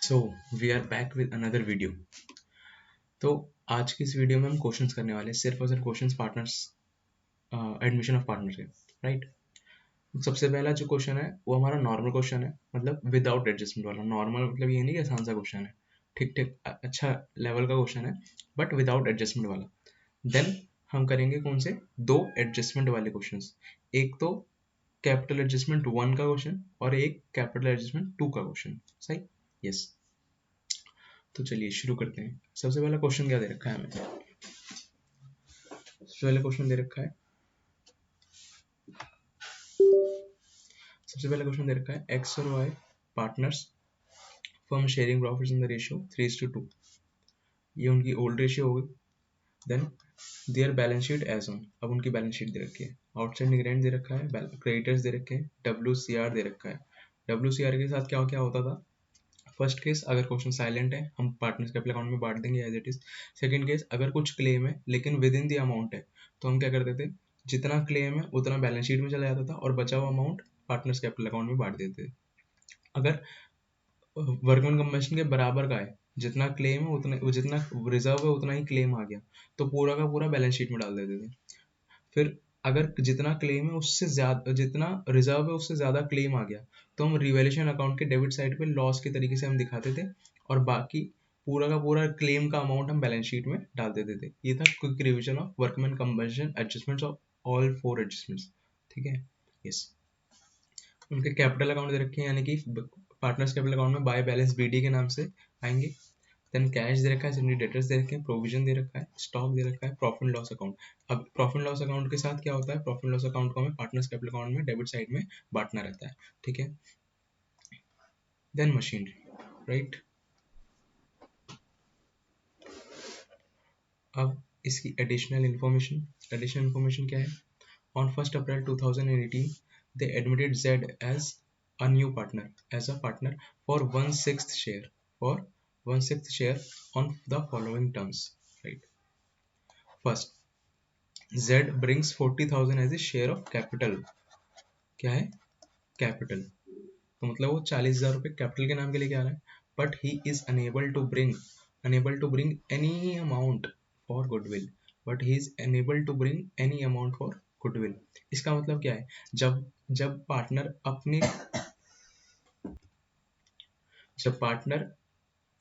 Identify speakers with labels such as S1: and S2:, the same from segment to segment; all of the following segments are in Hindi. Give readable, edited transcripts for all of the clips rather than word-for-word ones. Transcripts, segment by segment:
S1: So we are back with another video. तो आज की इस वीडियो में हम क्वेश्चंस करने वाले हैं, सिर्फ और सिर्फ questions partners admission of partner के। राइट। सबसे पहला जो क्वेश्चन है वो हमारा नॉर्मल क्वेश्चन है, मतलब विदाउट एडजस्टमेंट वाला। नॉर्मल मतलब ये नहीं कि आसान सा क्वेश्चन है, ठीक ठीक अच्छा लेवल का क्वेश्चन है, बट विदाउट एडजस्टमेंट वाला। देन हम करेंगे कौन से दो एडजस्टमेंट वाले क्वेश्चन। एक तो कैपिटल एडजस्टमेंट 1 का क्वेश्चन और एक कैपिटल एडजस्टमेंट 2 का क्वेश्चन। सही? यस। तो चलिए शुरू करते हैं। सबसे पहला क्वेश्चन क्या दे रखा है हमें? सबसे पहले क्वेश्चन दे रखा है, सबसे पहला क्वेश्चन दे रखा है एक्स और Y partners, firm sharing profits in the ratio 3:2। ये उनकी ओल्ड रेशियो होगी। Then their balance sheet as on. अब उनकी बैलेंस शीट दे रखी है, आउटस्टैंडिंग रेंट दे रखा है, क्रेडिटर्स दे रखे हैं, WCR दे रखा है। WCR के साथ क्या क्या होता था? फर्स्ट केस, अगर क्वेश्चन साइलेंट है हम पार्टनर्स कैपिटल अकाउंट में बांट देंगे as it is. Second case, अगर कुछ क्लेम है लेकिन विद इन द अमाउंट है तो हम क्या करते थे, जितना क्लेम है उतना बैलेंस शीट में चला जाता था और बचा हुआ अमाउंट पार्टनर्स कैपिटल अकाउंट में बांट देते थे। अगर वर्कमैन कंपनसेशन के बराबर का है, जितना क्लेम है उतना, जितना रिजर्व है उतना ही क्लेम आ गया तो पूरा का पूरा बैलेंस शीट में डाल देते थे। फिर अगर जितना क्लेम है उससे ज्यादा, जितना रिजर्व है उससे ज्यादा क्लेम आ गया तो हम रिवैल्यूएशन अकाउंट के डेबिट साइड पे लॉस के तरीके से हम दिखाते थे और बाकी पूरा का पूरा क्लेम का अमाउंट हम बैलेंस शीट में डाल देते थे। ये था quick revision of workman compensation adjustments of all 4 adjustments. ठीक है। यस। उनके कैपिटल अकाउंट दे रखे हैं, यानी कि पार्टनर्स कैपिटल अकाउंट में बाय बैलेंस BD के नाम से आएंगे। देन कैश दे रखा है, सिंपली डेटर्स दे रखे हैं, प्रोविजन दे रखा है, स्टॉक दे रखा है, प्रॉफिट एंड लॉस अकाउंट। अब प्रॉफिट एंड लॉस अकाउंट के साथ क्या होता है, प्रॉफिट एंड लॉस अकाउंट को हमें पार्टनर्स कैपिटल अकाउंट में डेबिट साइड में बांटना रहता है। ठीक है। Then machinery. राइट। अब इसकी एडिशनल इन्फॉर्मेशन क्या है? On 1 April 2018 they admitted Z as a new partner, as a partner for 1/6 share, for 1/6 share on the following terms. Right. First, Z brings 40,000 as a share of capital. क्या है? कैपिटल। तो मतलब वो 40,000 रुपये कैपिटल के नाम के लेके आ रहा है, but he is unable to bring any amount for goodwill. But he is unable to bring any amount for goodwill. इसका मतलब क्या है? जब जब पार्टनर अपने जब पार्टनर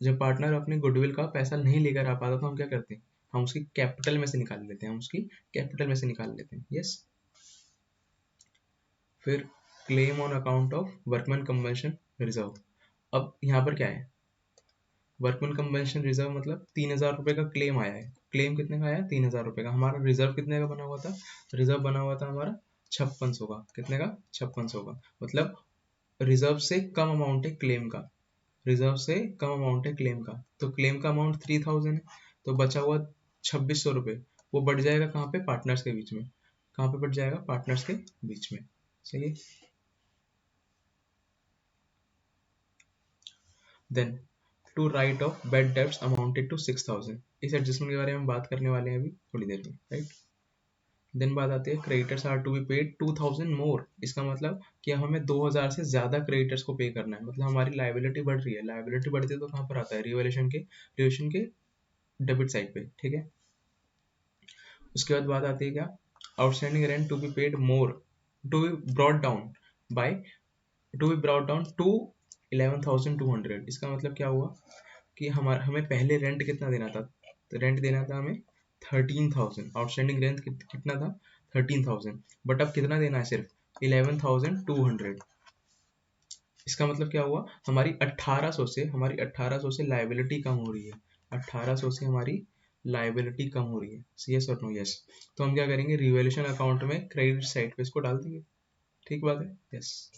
S1: जब पार्टनर अपने गुडविल का पैसा नहीं लेकर आ पाता तो हम क्या करते हैं, हम उसकी कैपिटल में से निकाल लेते हैं, हम उसकी कैपिटल में से निकाल लेते हैं। यस। फिर claim on account of workman compensation reserve. अब यहाँ पर क्या है, वर्कमैन कंपनसेशन रिजर्व मतलब 3,000 रुपये का क्लेम आया है। क्लेम कितने का आया? 3,000 रुपये का। हमारा रिजर्व कितने का बना हुआ था? रिजर्व बना हुआ था हमारा 5600 का। कितने का? 5600 का। मतलब रिजर्व से कम अमाउंट है क्लेम का, रिजर्व से कम अमाउंट है क्लेम का। तो क्लेम का अमाउंट 3,000 है, तो बचा हुआ 2600 रुपये वो बढ़ जाएगा कहाँ पे? पार्टनर्स के बीच में। कहाँ पे बढ़ जाएगा? पार्टनर्स के बीच में। सही है। Then to write off bad debts amounted to 6,000। इस एडजस्टमेंट के बारे में हम बात करने वाले हैं अभी थोड़ी देर में। राइट। देन बात आती है creditors are to be paid 2,000 more. इसका मतलब कि अब हमें 2,000 से ज्यादा क्रेडिटर्स को पे करना है, मतलब हमारी लाइबिलिटी बढ़ रही है। लाइबिलिटी बढ़ती है तो कहाँ पर आता है? रिवैल्यूएशन के डेबिट साइड पे। ठीक है। उसके बाद बात आती है क्या? Outstanding rent to be paid more, to be brought down by, to be brought down to 11,200। इसका मतलब क्या हुआ कि हमें पहले रेंट कितना देना था? तो रेंट देना था हमें 13,000। आउटस्टैंडिंग रेंट कितना था? 13,000। बट अब कितना देना है? सिर्फ 11,200। इसका मतलब क्या हुआ? हमारी 1800 से लाइबिलिटी कम हो रही है। 1800 से हमारी लाइबिलिटी कम हो रही है। यस और नो? यस। तो हम क्या करेंगे, रिवैल्यूएशन अकाउंट में क्रेडिट साइड पे इसको डाल देंगे। ठीक बात है। यस।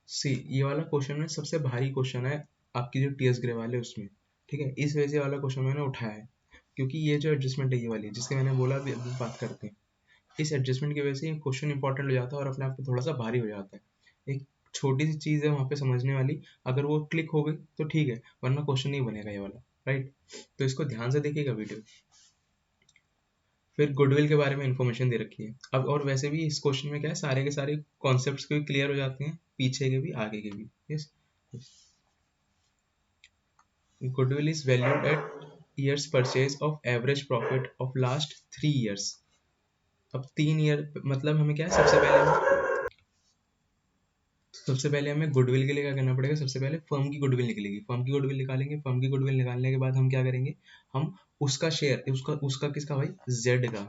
S1: सी, ये वाला क्वेश्चन में सबसे भारी क्वेश्चन है आपकी जो TS ग्रे वाले उसमें। ठीक है। इस वजह से वाला क्वेश्चन मैंने उठाया है, क्योंकि ये जो एडजस्टमेंट है ये वाली जिसके मैंने बोला अभी अभी बात करते हैं, इस एडजस्टमेंट की वजह से ये क्वेश्चन इंपॉर्टेंट हो जाता है और अपने आप को थोड़ा सा भारी हो जाता है। एक छोटी सी चीज है वहां पे समझने वाली, अगर वो क्लिक हो गई तो ठीक है, वरना क्वेश्चन नहीं बनेगा ये वाला। राइट। तो इसको ध्यान से देखिएगा वीडियो। फिर गुडविल के बारे में इंफॉर्मेशन दे रखी है। अब और वैसे भी इस क्वेश्चन में क्या है, सारे के सारे कॉन्सेप्ट्स भी क्लियर हो जाते हैं, पीछे के भी आगे के भी। Yes, goodwill is valued eight years purchase of average profit of last 3 years। अब 3 ईयर मतलब हमें क्या है, सबसे पहले हमें गुडविल के लिए क्या करना पड़ेगा, सबसे पहले फर्म की गुडविल निकलेगी, फर्म की गुडविल निकालेंगे, फर्म की गुडविल निकालने के बाद हम क्या करेंगे, हम उसका शेयर, उसका उसका किसका भाई, जेड का,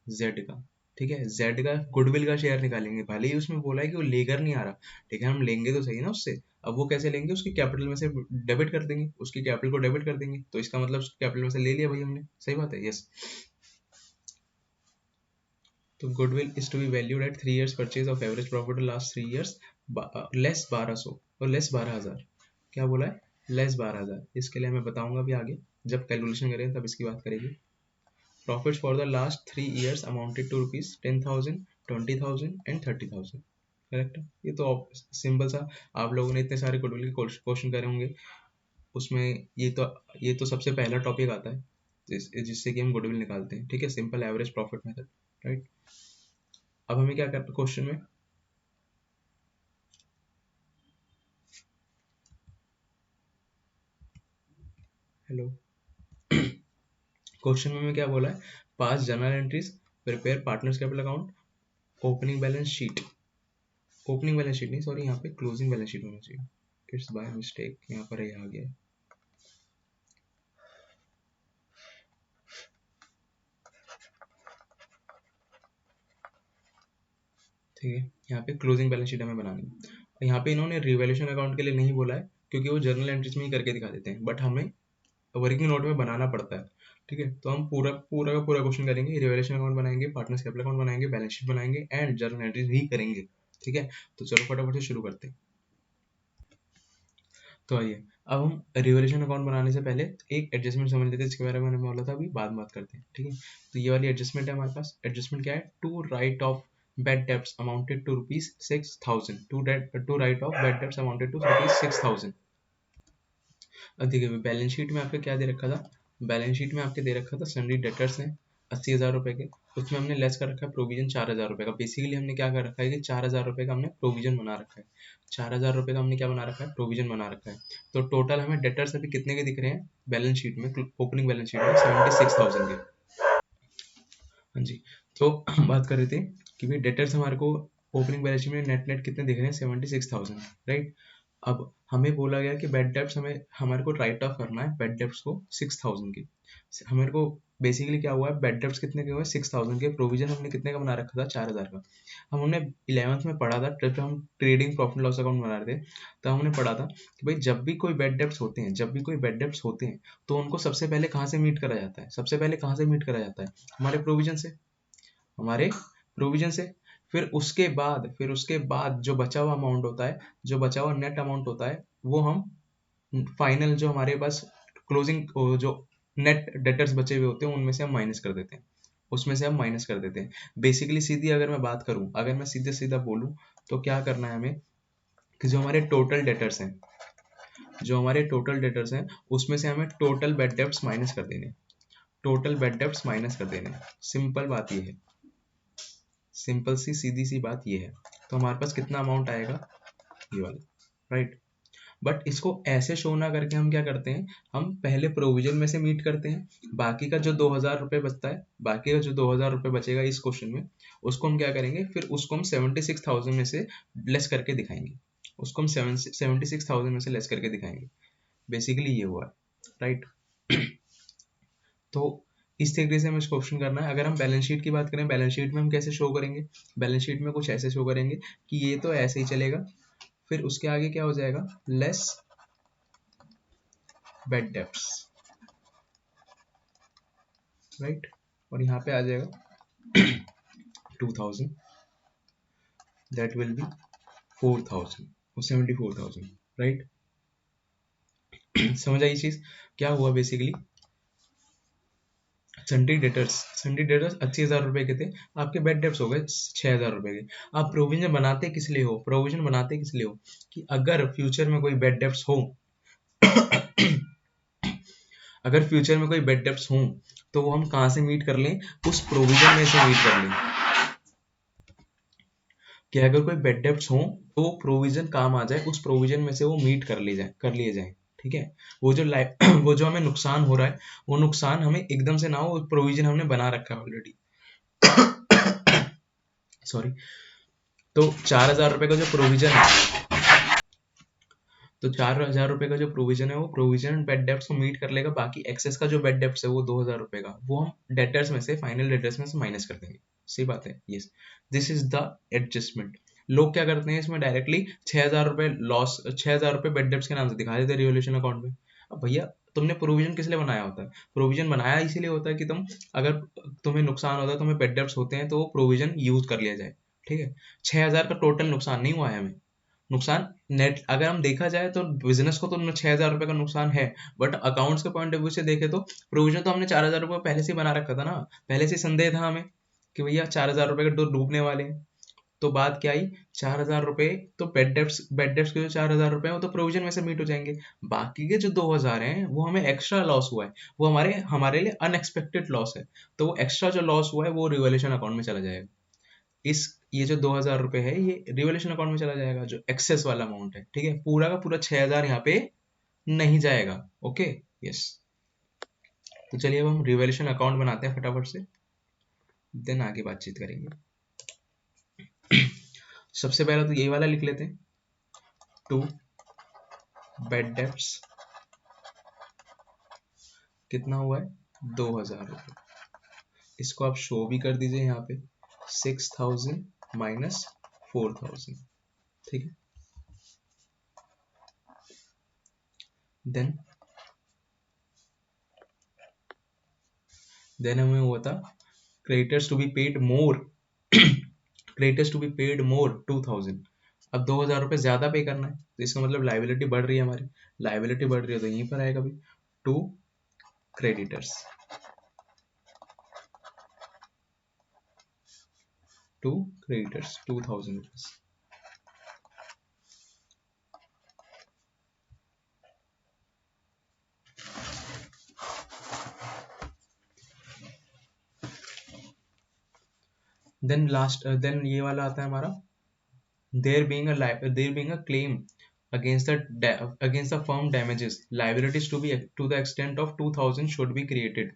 S1: जेड का, ठीक है, जेड का गुडविल का शेयर निकालेंगे। भले ही उसमें बोला है कि वो लेकर नहीं आ रहा, लेकिन हम लेंगे तो सही ना उससे। अब वो कैसे लेंगे, उसकी कैपिटल में से डेबिट कर देंगे, उसकी कैपिटल को डेबिट कर देंगे, तो इसका मतलब उसकी कैपिटल में से ले लिया भाई हमने, सही बात है। यस, तो goodwill is to be valued at 3 years purchase of average profit last 3 years, less 1200 और लेस 12,000। क्या बोला है, लेस 12,000। इसके लिए मैं बताऊंगा अभी आगे, जब कैलकुलेशन करें तब इसकी बात करेंगे। Profits for the last 3 years amounted to rupees 10,000, 20,000 and 30,000। Correct है, ये तो सिंपल सा, आप लोगों ने इतने सारे गुडविल के क्वेश्चन करे होंगे, उसमें ये तो सबसे पहला टॉपिक आता है जिससे कि हम गुडविल निकालते हैं, ठीक है, simple average profit method, right. अब हमें क्या करते क्वेश्चन में, हेलो, क्वेश्चन में हमें क्या बोला है, पास journal entries, prepare partners capital account, opening balance sheet, opening balance sheet नहीं, सॉरी, यहाँ पे क्लोजिंग बैलेंस शीट होना चाहिए, इट्स बाय मिस्टेक, यहाँ पर ये आ गया है, ठीक है। यहाँ पे क्लोजिंग बैलेंस शीट हमें बनानी है, और यहाँ पे इन्होंने रिवैल्यूएशन अकाउंट के लिए नहीं बोला है, क्योंकि वो जर्नल एंट्रीज में ही करके दिखा देते हैं, बट हमें वर्किंग नोट में बनाना पड़ता है, ठीक है। तो हम पूरा पूरा का पूरा क्वेश्चन करेंगे, रिवैल्यूएशन अकाउंट बनाएंगे, पार्टनर्स कैपिटल अकाउंट बनाएंगे, बैलेंस शीट बनाएंगे एंड जर्नल एंट्रीज भी करेंगे, ठीक है। तो चलो फटाफट से शुरू करते हैं। तो आइए, अब हम रिवैल्यूएशन अकाउंट बनाने से पहले एक एडजस्टमेंट समझ लेते हैं, जिसके बारे में मैंने बोला था, अभी बाद में बात करते हैं, ठीक है। तो ये वाली एडजस्टमेंट है हमारे पास। एडजस्टमेंट क्या है, to write off bad debts amounted to rupees 6,000, to write off bad debts amounted to rupees 6,000। अब देखिए बैलेंस शीट में आपके क्या दे रखा था, बैलेंस शीट में आपके दे रखा था सन्डी डेटर्स हैं 80,000 रुपए के, उसमें हमने लेस कर रखा है प्रोविजन 4,000 रुपए का। बेसिकली हमने क्या कर रखा है कि 4,000 रुपए का हमने प्रोविजन बना रखा है, 4,000 रुपए का हमने क्या बना रखा है, प्रोविजन बना रखा है। तो टोटल हमें डेटर्स अभी कितने के दिख रहे हैं बैलेंस शीट में, ओपनिंग बैलेंस शीट में 76,000 के। हाँ जी, तो हम बात कर रहे थे कि भाई डेटर्स हमारे को ओपनिंग बैलेंस शीट में नेट नेट कितने दिख रहे हैं, 76,000, राइट। अब हमें बोला गया कि बेड डेप्स हमारे को राइट ऑफ करना है, बेड डेप्स को 6,000 की। हमारे को बेसिकली क्या हुआ है, बेड डेप्स कितने के हुए, 6,000 के, प्रोविजन हमने कितने का बना रखा था, 4,000 का। हमने 11th में पढ़ा था, जब हम ट्रेडिंग प्रॉफिट लॉस अकाउंट बना रहे थे, तब हमने पढ़ा था कि भाई जब भी कोई बेड डेप्स होते हैं, जब भी कोई बेड डेप्स होते हैं, तो उनको सबसे पहले कहाँ से मीट करा जाता है, सबसे पहले कहाँ से मीट करा जाता है, हमारे प्रोविजन से, हमारे प्रोविजन से। फिर उसके बाद जो बचा हुआ अमाउंट होता है, जो बचा हुआ नेट अमाउंट होता है, वो हम फाइनल जो हमारे पास क्लोजिंग जो नेट डेटर्स बचे हुए होते हैं उनमें से हम माइनस कर देते हैं, उसमें से हम माइनस कर देते हैं। बेसिकली सीधी अगर मैं बात करूं, अगर मैं सीधे सीधा बोलूं, तो क्या करना है हमें कि जो हमारे टोटल डेटर्स हैं, जो हमारे टोटल डेटर्स हैं, उसमें से हमें टोटल बेड डेब्ट्स माइनस कर देने, टोटल बेड डेब्ट्स माइनस कर देने। सिंपल बात ये है, सिंपल सी सीधी सी बात ये है। तो हमारे पास कितना अमाउंट आएगा, ये वाला, राइट। बट इसको ऐसे शो ना करके हम क्या करते हैं, हम पहले प्रोविजन में से मीट करते हैं, बाकी का जो 2,000 रुपये बचता है, बाकी का जो 2,000 रुपये बचेगा इस क्वेश्चन में, उसको हम क्या करेंगे, फिर उसको हम 76,000 में से लेस करके दिखाएंगे, उसको हम 76,000 में से लेस करके दिखाएंगे। बेसिकली ये हुआ है, राइट। तो इस तरीके से हमें इस क्वेश्चन करना है। अगर हम बैलेंस शीट की बात करें, बैलेंस शीट में हम कैसे शो करेंगे, बैलेंस शीट में कुछ ऐसे शो करेंगे कि ये तो ऐसे ही चलेगा, फिर उसके आगे क्या हो जाएगा, लेस बेड डेप्ट्स, राइट। और यहाँ पे आ जाएगा 2,000, दैट विल बी 4,000 और 74,000, राइट। समझ आई चीज, क्या हुआ बेसिकली, सन्डी डेटर्स 80,000 रुपए के थे, आपके बेड डेप्स हो गए 6,000 रुपए के। आप प्रोविजन बनाते किस लिए हो, प्रोविजन बनाते किस लिए हो, कि अगर फ्यूचर में कोई बेड डेप्स हो अगर फ्यूचर में कोई बेड डेप्स हो, तो वो हम कहाँ से मीट कर लें, उस प्रोविजन में से मीट कर लें कि अगर कोई बेड डेब्ट्स हो तो वो प्रोविजन काम आ जाए, उस प्रोविजन में से वो मीट कर लिए जाए। ठीक है, वो जो वो जो हमें नुकसान हो रहा है, वो नुकसान हमें एकदम से ना हो, प्रोविजन हमने बना रखा है ऑलरेडी। सॉरी। तो 4,000 रुपए का जो प्रोविजन है, तो 4,000 रुपए का जो प्रोविजन है, वो प्रोविजन बेड डेप्ट को मीट कर लेगा। बाकी एक्सेस का जो बेड डेप्ट है वो 2,000 रुपए का, वो हम डेटर्स में से, फाइनल डेटर्स में से माइनस कर देंगे। सही बात है, yes. This is the adjustment. लोग क्या करते हैं इसमें, डायरेक्टली 6,000 रुपए लॉस, 6,000 रुपए बेड डेप्ट के नाम से दिखा देते हैं रिवोल्यूशन अकाउंट में। अब भैया, तुमने प्रोविजन किस लिए बनाया होता है? प्रोविजन बनाया इसीलिए होता है कि तुम, अगर तुम्हें नुकसान होता है, तुम्हें बेड डेप्ट होते हैं, तो वो प्रोविजन यूज कर लिया जाए। ठीक है, 6,000 का टोटल नुकसान नहीं हुआ है हमें। नुकसान नेट अगर हम देखा जाए तो बिजनेस को तो 6,000 रुपए का नुकसान है, बट अकाउंट्स के पॉइंट ऑफ व्यू से देखे तो प्रोविजन तो हमने 4,000 रुपए पहले से ही बना रखा था ना। पहले से संदेह था हमें कि भैया 4,000 रुपए के तो डूबने वाले हैं। तो बात क्या आई, 4,000 रुपए तो बेड डेप्स के जो 4,000 रुपए हैं वो तो प्रोविजन में से मीट हो जाएंगे। बाकी के जो 2,000 हैं वो हमें एक्स्ट्रा लॉस हुआ है, वो हमारे हमारे लिए अनएक्सपेक्टेड लॉस है। तो वो एक्स्ट्रा जो लॉस हुआ है वो रिवॉल्यूशन अकाउंट में चला जाएगा। इस ये जो 2,000 रुपए है ये रिवॉल्यूशन अकाउंट में चला जाएगा, जो एक्सेस वाला अमाउंट है। ठीक है, पूरा का पूरा 6,000 यहाँ पे नहीं जाएगा। Okay, yes. तो चलिए अब हम रिवॉल्यूशन अकाउंट बनाते हैं फटाफट से, देन आगे बातचीत करेंगे। सबसे पहले तो यही वाला लिख लेते हैं, टू बेड डेप्ट्स कितना हुआ है, 2,000 रुपये। इसको आप शो भी कर दीजिए यहाँ पे, 6,000 माइनस 4,000। ठीक है, देन हमें हुआ था creditors to be paid more, creditors to be paid more 2,000। अब 2,000 रुपये ज्यादा पे करना है, तो इसका मतलब लाइबिलिटी बढ़ रही है हमारी। लाइबिलिटी बढ़ रही है तो यहीं पर आएगा भाई, to creditors, to creditors 2,000 rupees. Then last, then ये वाला आता है हमारा, there being a claim against the firm damages, liabilities to the extent of 2,000 should be created।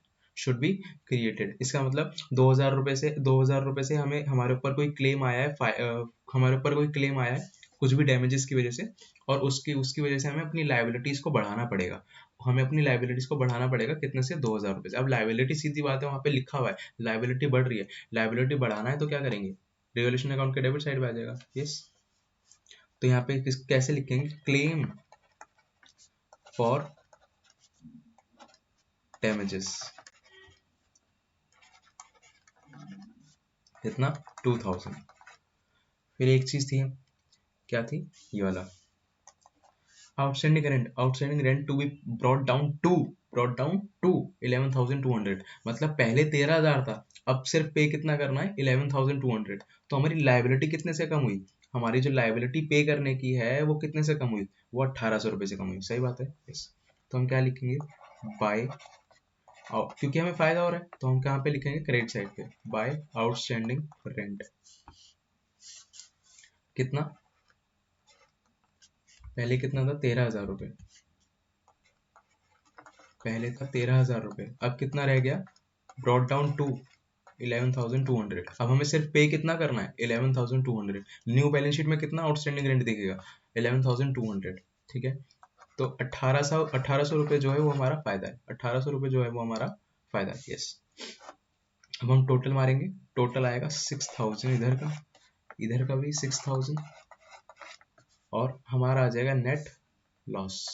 S1: इसका मतलब 2,000 रुपए से हमें, हमारे ऊपर कोई क्लेम आया है, हमारे ऊपर कोई क्लेम आया है कुछ भी डैमेजेस की वजह से, और उसकी उसकी वजह से हमें अपनी लाइबिलिटीज को बढ़ाना पड़ेगा। हमें अपनी लाइबिलिटीज को बढ़ाना पड़ेगा कितने से, 2,000 रुपए से। अब लाइबिलिटी सीधी बात है, वहां पे लिखा हुआ है लाइबिलिटी बढ़ रही है, लाइबिलिटी बढ़ाना है तो क्या करेंगे, रिवॉल्यूशन अकाउंट के डेबिट साइड पे आ जाएगा। यस, तो यहाँ पे कैसे लिखेंगे, क्लेम फॉर डैमेजेस कितना, 2,000। फिर एक चीज थी, क्या थी, ये वाला outstanding rent to be brought down to 11,200। मतलब पहले 13,000 था, अब सिर्फ पे कितना करना है, 11,200। तो हमारी लाइबिलिटी कितने से कम हुई, हमारी जो लाइबिलिटी पे करने की है वो कितने से कम हुई, वो 1,800 रुपए से कम हुई। सही बात है, यस। तो हम क्या लिखेंगे, बाय, क्योंकि हमें फायदा हो रहा है तो हम कहाँ पे लिखेंगे, क्रेडिट साइड पे, बाय आउटस्टैंडिंग रेंट कितना, पहले कितना था, 13,000 रुपये, पहले था 13,000 रुपये, अब कितना रह गया, ब्रॉट डाउन टू 11,200। अब हमें सिर्फ पे कितना करना है, 11,200। न्यू बैलेंस शीट में कितना आउटस्टैंडिंग रेंट दिखेगा, 11,200। ठीक है, तो 1,800 रुपये जो है वो हमारा फायदा है, 1,800 रुपये जो है वो हमारा फायदा है। यस, अब हम टोटल मारेंगे, टोटल आएगा 6,000, इधर का भी 6,000, और हमारा आ जाएगा net loss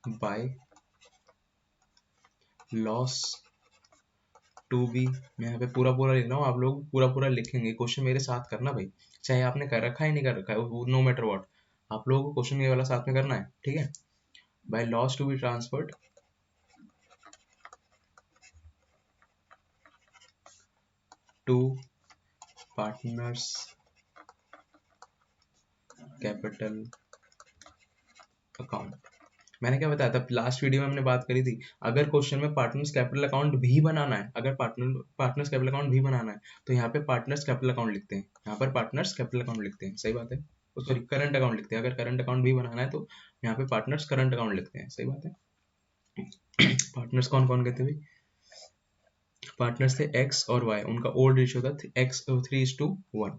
S1: by loss to be. मैं यहाँ पे पूरा पूरा लिख रहा हूँ, आप लोग पूरा पूरा लिखेंगे, क्वेश्चन मेरे साथ करना भाई, चाहे आपने कर रखा है नहीं कर रखा है, नो मैटर व्हाट, आप लोगों को क्वेश्चन ये वाला साथ में करना है। ठीक है, by loss to be transferred to partners capital account. मैंने क्या बताया था लास्ट वीडियो में हमने बात करी थी, अगर क्वेश्चन में पार्टनर्स कैपिटल अकाउंट भी बनाना है, अगर पार्टनर्स कैपिटल अकाउंट भी बनाना है तो यहाँ पे पार्टनर्स कैपिटल अकाउंट लिखते हैं, यहाँ पर पार्टनर्स कैपिटल अकाउंट लिखते हैं, सही बात है। सॉरी करंट अकाउंट लिखते हैं, अगर करंट अकाउंट भी बनाना है तो यहाँ पे पार्टनर्स करंट अकाउंट लिखते हैं, सही बात है। पार्टनर्स कौन कौन कहते हैं? पार्टनर्स थे एक्स और वाई, उनका ओल्ड रेशियो था एक्स 3:1,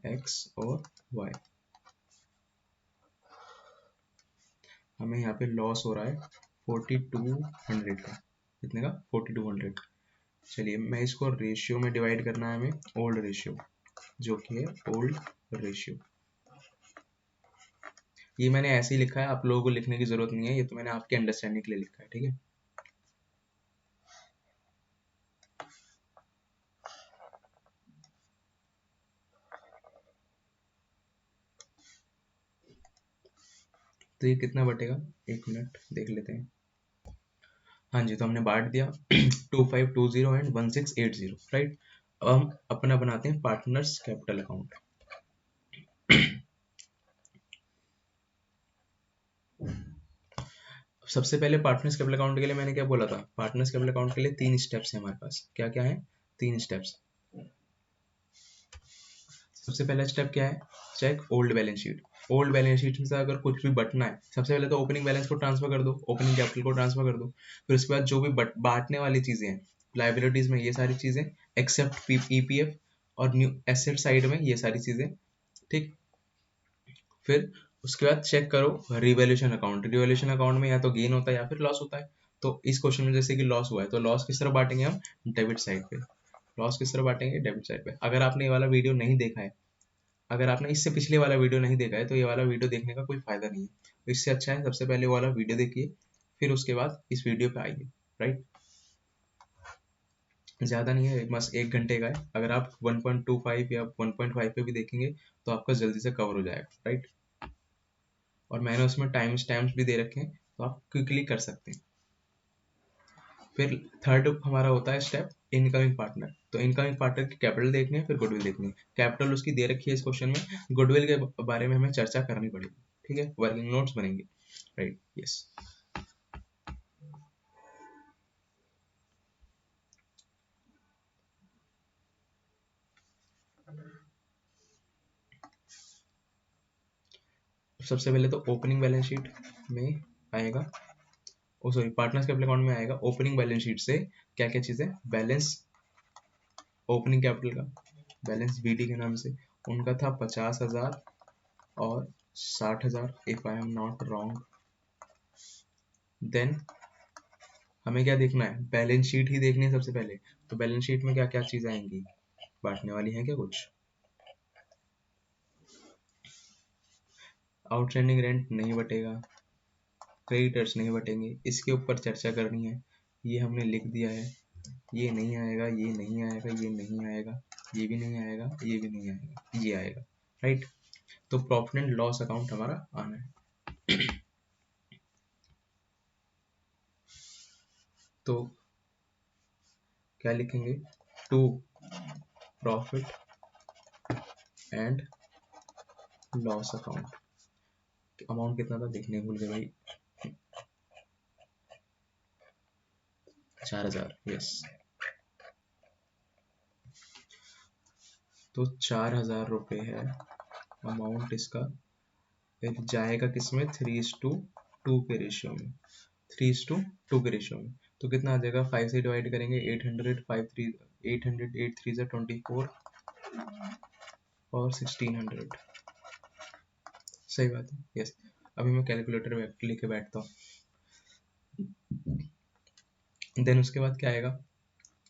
S1: एक्स और वाई। हमें यहाँ पे लॉस हो रहा है 4200 का, कितने का? 4200। चलिए मैं इसको रेशियो में डिवाइड करना है हमें, ओल्ड रेशियो जो कि है ओल्ड रेशियो। ये मैंने ऐसे ही लिखा है, आप लोगों को लिखने की जरूरत नहीं है, ये तो मैंने आपके अंडरस्टैंडिंग के लिए लिखा है, ठीक है। तो ये कितना बटेगा, एक मिनट देख लेते हैं। हाँ जी, तो हमने बांट दिया 2520 एंड 1680, राइट। अब हम अपना बनाते हैं पार्टनर्स कैपिटल अकाउंट। सबसे पहले पार्टनर्स कैपिटल अकाउंट के लिए मैंने क्या बोला था, पार्टनर्स कैपिटल अकाउंट के लिए 3 स्टेप्स हैं हमारे पास। क्या क्या है? 3 स्टेप्स। सबसे पहला स्टेप क्या है? Check old balance sheet. Old balance sheet से अगर कुछ भी बटना है, सबसे पहले तो ओपनिंग बैलेंस को ट्रांसफर कर दो, ओपनिंग कैपिटल को ट्रांसफर कर दो। फिर उसके बाद जो भी बांटने वाली चीजें हैं लाइबिलिटीज में, ये सारी चीजें एक्सेप्ट ईपीएफ, और न्यू एसेट साइड में ये सारी चीजें, ठीक। फिर उसके बाद चेक करो रिवैल्यूएशन अकाउंट। रिवैल्यूएशन अकाउंट में या तो गेन होता है या फिर लॉस होता है। तो इस क्वेश्चन में जैसे कि लॉस हुआ है, तो लॉस किस तरह बांटेंगे हम? डेबिट साइड पे। लॉस किस तरह बांटेंगे? डेबिट साइड पे। अगर आपने ये वाला वीडियो नहीं देखा है, अगर आपने इससे पिछले वाला वीडियो नहीं देखा है, तो ये वाला वीडियो देखने का कोई फायदा नहीं है। तो इससे अच्छा है सबसे पहले वाला वीडियो देखिए, फिर उसके बाद इस वीडियो पे आइए, राइट। ज्यादा नहीं है, बस 1 घंटे का है। अगर आप 1.25 या 1.5 पे भी देखेंगे तो आपका जल्दी से कवर हो जाएगा, राइट। और मैंने उसमें टाइम स्टैम्प्स भी दे रखे हैं, तो आप क्विकली कर सकते हैं। फिर थर्ड हमारा होता है स्टेप इनकमिंग पार्टनर। तो इनकमिंग पार्टनर की कैपिटल देखनी है, फिर गुडविल देखनी है। कैपिटल उसकी दे रखी है इस क्वेश्चन में, गुडविल के बारे में हमें चर्चा करनी पड़ेगी, ठीक है। वर्किंग नोट्स बनेंगे, राइट, यस। सबसे पहले तो ओपनिंग बैलेंस शीट में आएगा, oh sorry partners capital account में आएगा ओपनिंग बैलेंस शीट से क्या क्या चीजें, बैलेंस ओपनिंग कैपिटल का बैलेंस बीडी के नाम से उनका था 50,000 और 60,000, if I am not wrong. Then हमें क्या देखना है? बैलेंस शीट ही देखनी है सबसे पहले। तो बैलेंस शीट में क्या क्या चीजें आएंगी, बांटने वाली हैं क्या कुछ? आउटस्टैंडिंग रेंट नहीं बटेगा, क्रेडिटर्स नहीं बटेंगे, इसके ऊपर चर्चा करनी है। ये हमने लिख दिया है, ये नहीं आएगा, ये नहीं आएगा, ये नहीं आएगा, ये भी नहीं आएगा, ये भी नहीं आएगा, ये आएगा, राइट। तो प्रॉफिट एंड लॉस अकाउंट हमारा आना है। तो क्या लिखेंगे? To profit and loss account. Amount कितना था देखने भूल गए भाई, 4,000, यस। तो 4,000 रुपये है अमाउंट इसका। फिर जाएगा किसमें? 3:2 के रेशियो में, 3:2 के रेशियो में। तो कितना आ जाएगा? 5 से डिवाइड करेंगे, 800, 800, 8 3 से 24 और 1600, सही बात है, यस। अभी मैं कैलकुलेटर लेके बैठता हूँ। देन उसके बाद क्या आएगा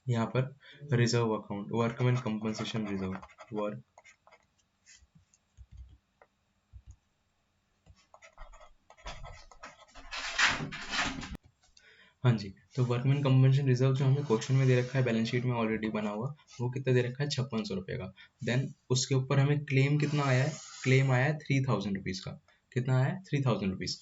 S1: यहाँ पर? Reserve account, workman compensation reserve, work. हाँ जी, तो वर्कमैन कंपनसेशन रिजर्व जो हमें क्वेश्चन में दे रखा है, बैलेंस शीट में ऑलरेडी बना हुआ, वो कितना दे रखा है? 5600 रुपये का। देन उसके ऊपर हमें क्लेम कितना आया है? क्लेम आया है 3000 रुपीज का। कितना आया है? 3000 रुपीज।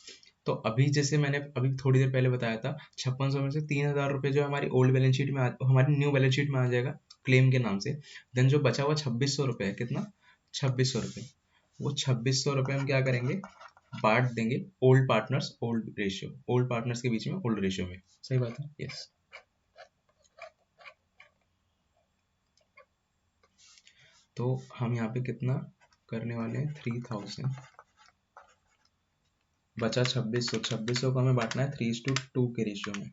S1: तो अभी जैसे मैंने अभी थोड़ी देर पहले बताया था, 5600 में से 3000 रुपये जो हमारी ओल्ड बैलेंस शीट में हमारी न्यू बैलेंस शीट में आ जाएगा क्लेम के नाम से। देन जो बचा हुआ 2600 रुपये है, कितना? 2600 रुपये। वो 2600 रुपये हम क्या करेंगे? बांट देंगे old partners old ratio, old partners के बीच में ओल्ड रेशियो में। सही बात है, यस। तो हम यहाँ पे कितना करने वाले हैं, 3000, बचा 2600, 2600 को हमें बांटना है 3:2 के रेशियो में।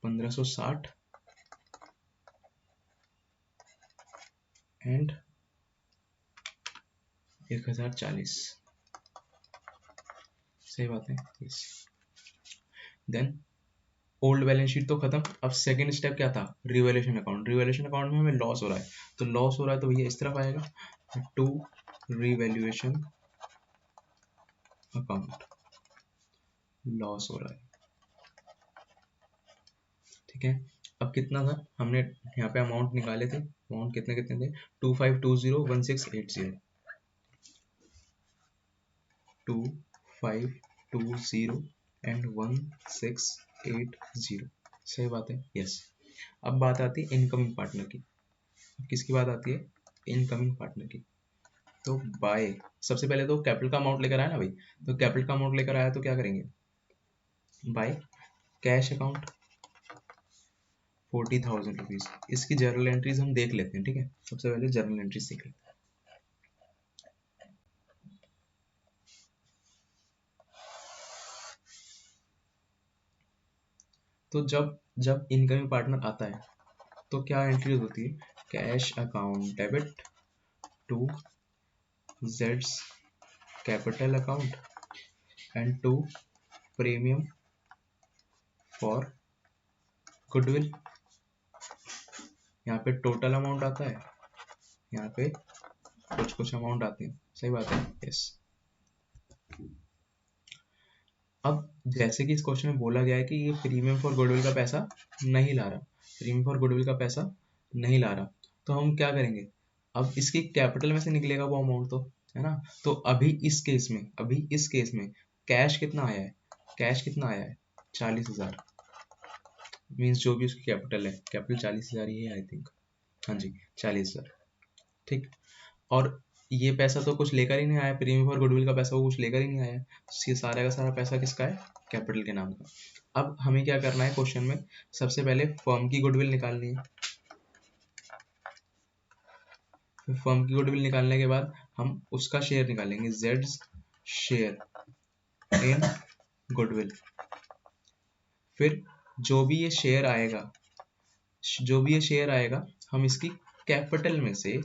S1: 1560 एंड 1040। सही बात है, yes. Then old balance sheet तो खत्म। अब सेकंड स्टेप क्या था, रिवैल्यूएशन अकाउंट। रिवैल्यूएशन अकाउंट में हमें लॉस हो रहा है, तो लॉस हो रहा है तो भैया इस तरफ आएगा टू रिवैल्यूएशन अकाउंट, लॉस हो रहा है, ठीक है। अब कितना था, हमने यहाँ पे अमाउंट निकाले थे, अमाउंट कितने कितने थे, 2520 1680, 2520 एंड 1680। सही बात है, यस। अब बात आती है इनकमिंग पार्टनर की। किसकी बात आती है, इनकमिंग पार्टनर की। तो बाय, सबसे पहले तो कैपिटल का अमाउंट लेकर आया ना भाई, तो कैपिटल का अमाउंट लेकर आया तो क्या करेंगे, बाय कैश अकाउंट 40,000 रुपीज। इसकी जर्नल एंट्रीज हम देख लेते हैं, ठीक है। सबसे पहले जर्नल एंट्रीज देख लेते हैं। तो जब जब इनकमिंग पार्टनर आता है तो क्या एंट्रीज होती है, कैश अकाउंट डेबिट टू जेड्स capital account and to premium for goodwill. यहाँ पे टोटल अमाउंट आता है, यहाँ पे कुछ कुछ अमाउंट आते हैं। सही बात है, यस। अब जैसे कि इस क्वेश्चन में बोला गया है कि ये प्रीमियम फॉर गुडविल का पैसा नहीं ला रहा, प्रीमियम फॉर गुडविल का पैसा नहीं ला रहा, तो हम क्या करेंगे, अब इसकी कैपिटल में से निकलेगा वो अमाउंट, तो है ना। तो अभी इस केस में कैश कितना आया है, कैश कितना आया है 40,000, मीन्स जो भी उसकी कैपिटल है, कैपिटल 40,000 ही है आई थिंक, हाँ जी 40,000, ठीक। और ये पैसा तो कुछ लेकर ही नहीं आया, प्रीमियम फॉर गुडविल का पैसा वो कुछ लेकर ही नहीं आया, ये सारा का सारा पैसा किसका है, कैपिटल के नाम का। अब हमें क्या करना है क्वेश्चन में, सबसे पहले फर्म की गुडविल निकालनी है। फिर फर्म की गुडविल निकालने के बाद हम उसका शेयर निकालेंगे, जेड्स शेयर इन गुडविल। फिर जो भी ये शेयर आएगा, हम इसकी कैपिटल में से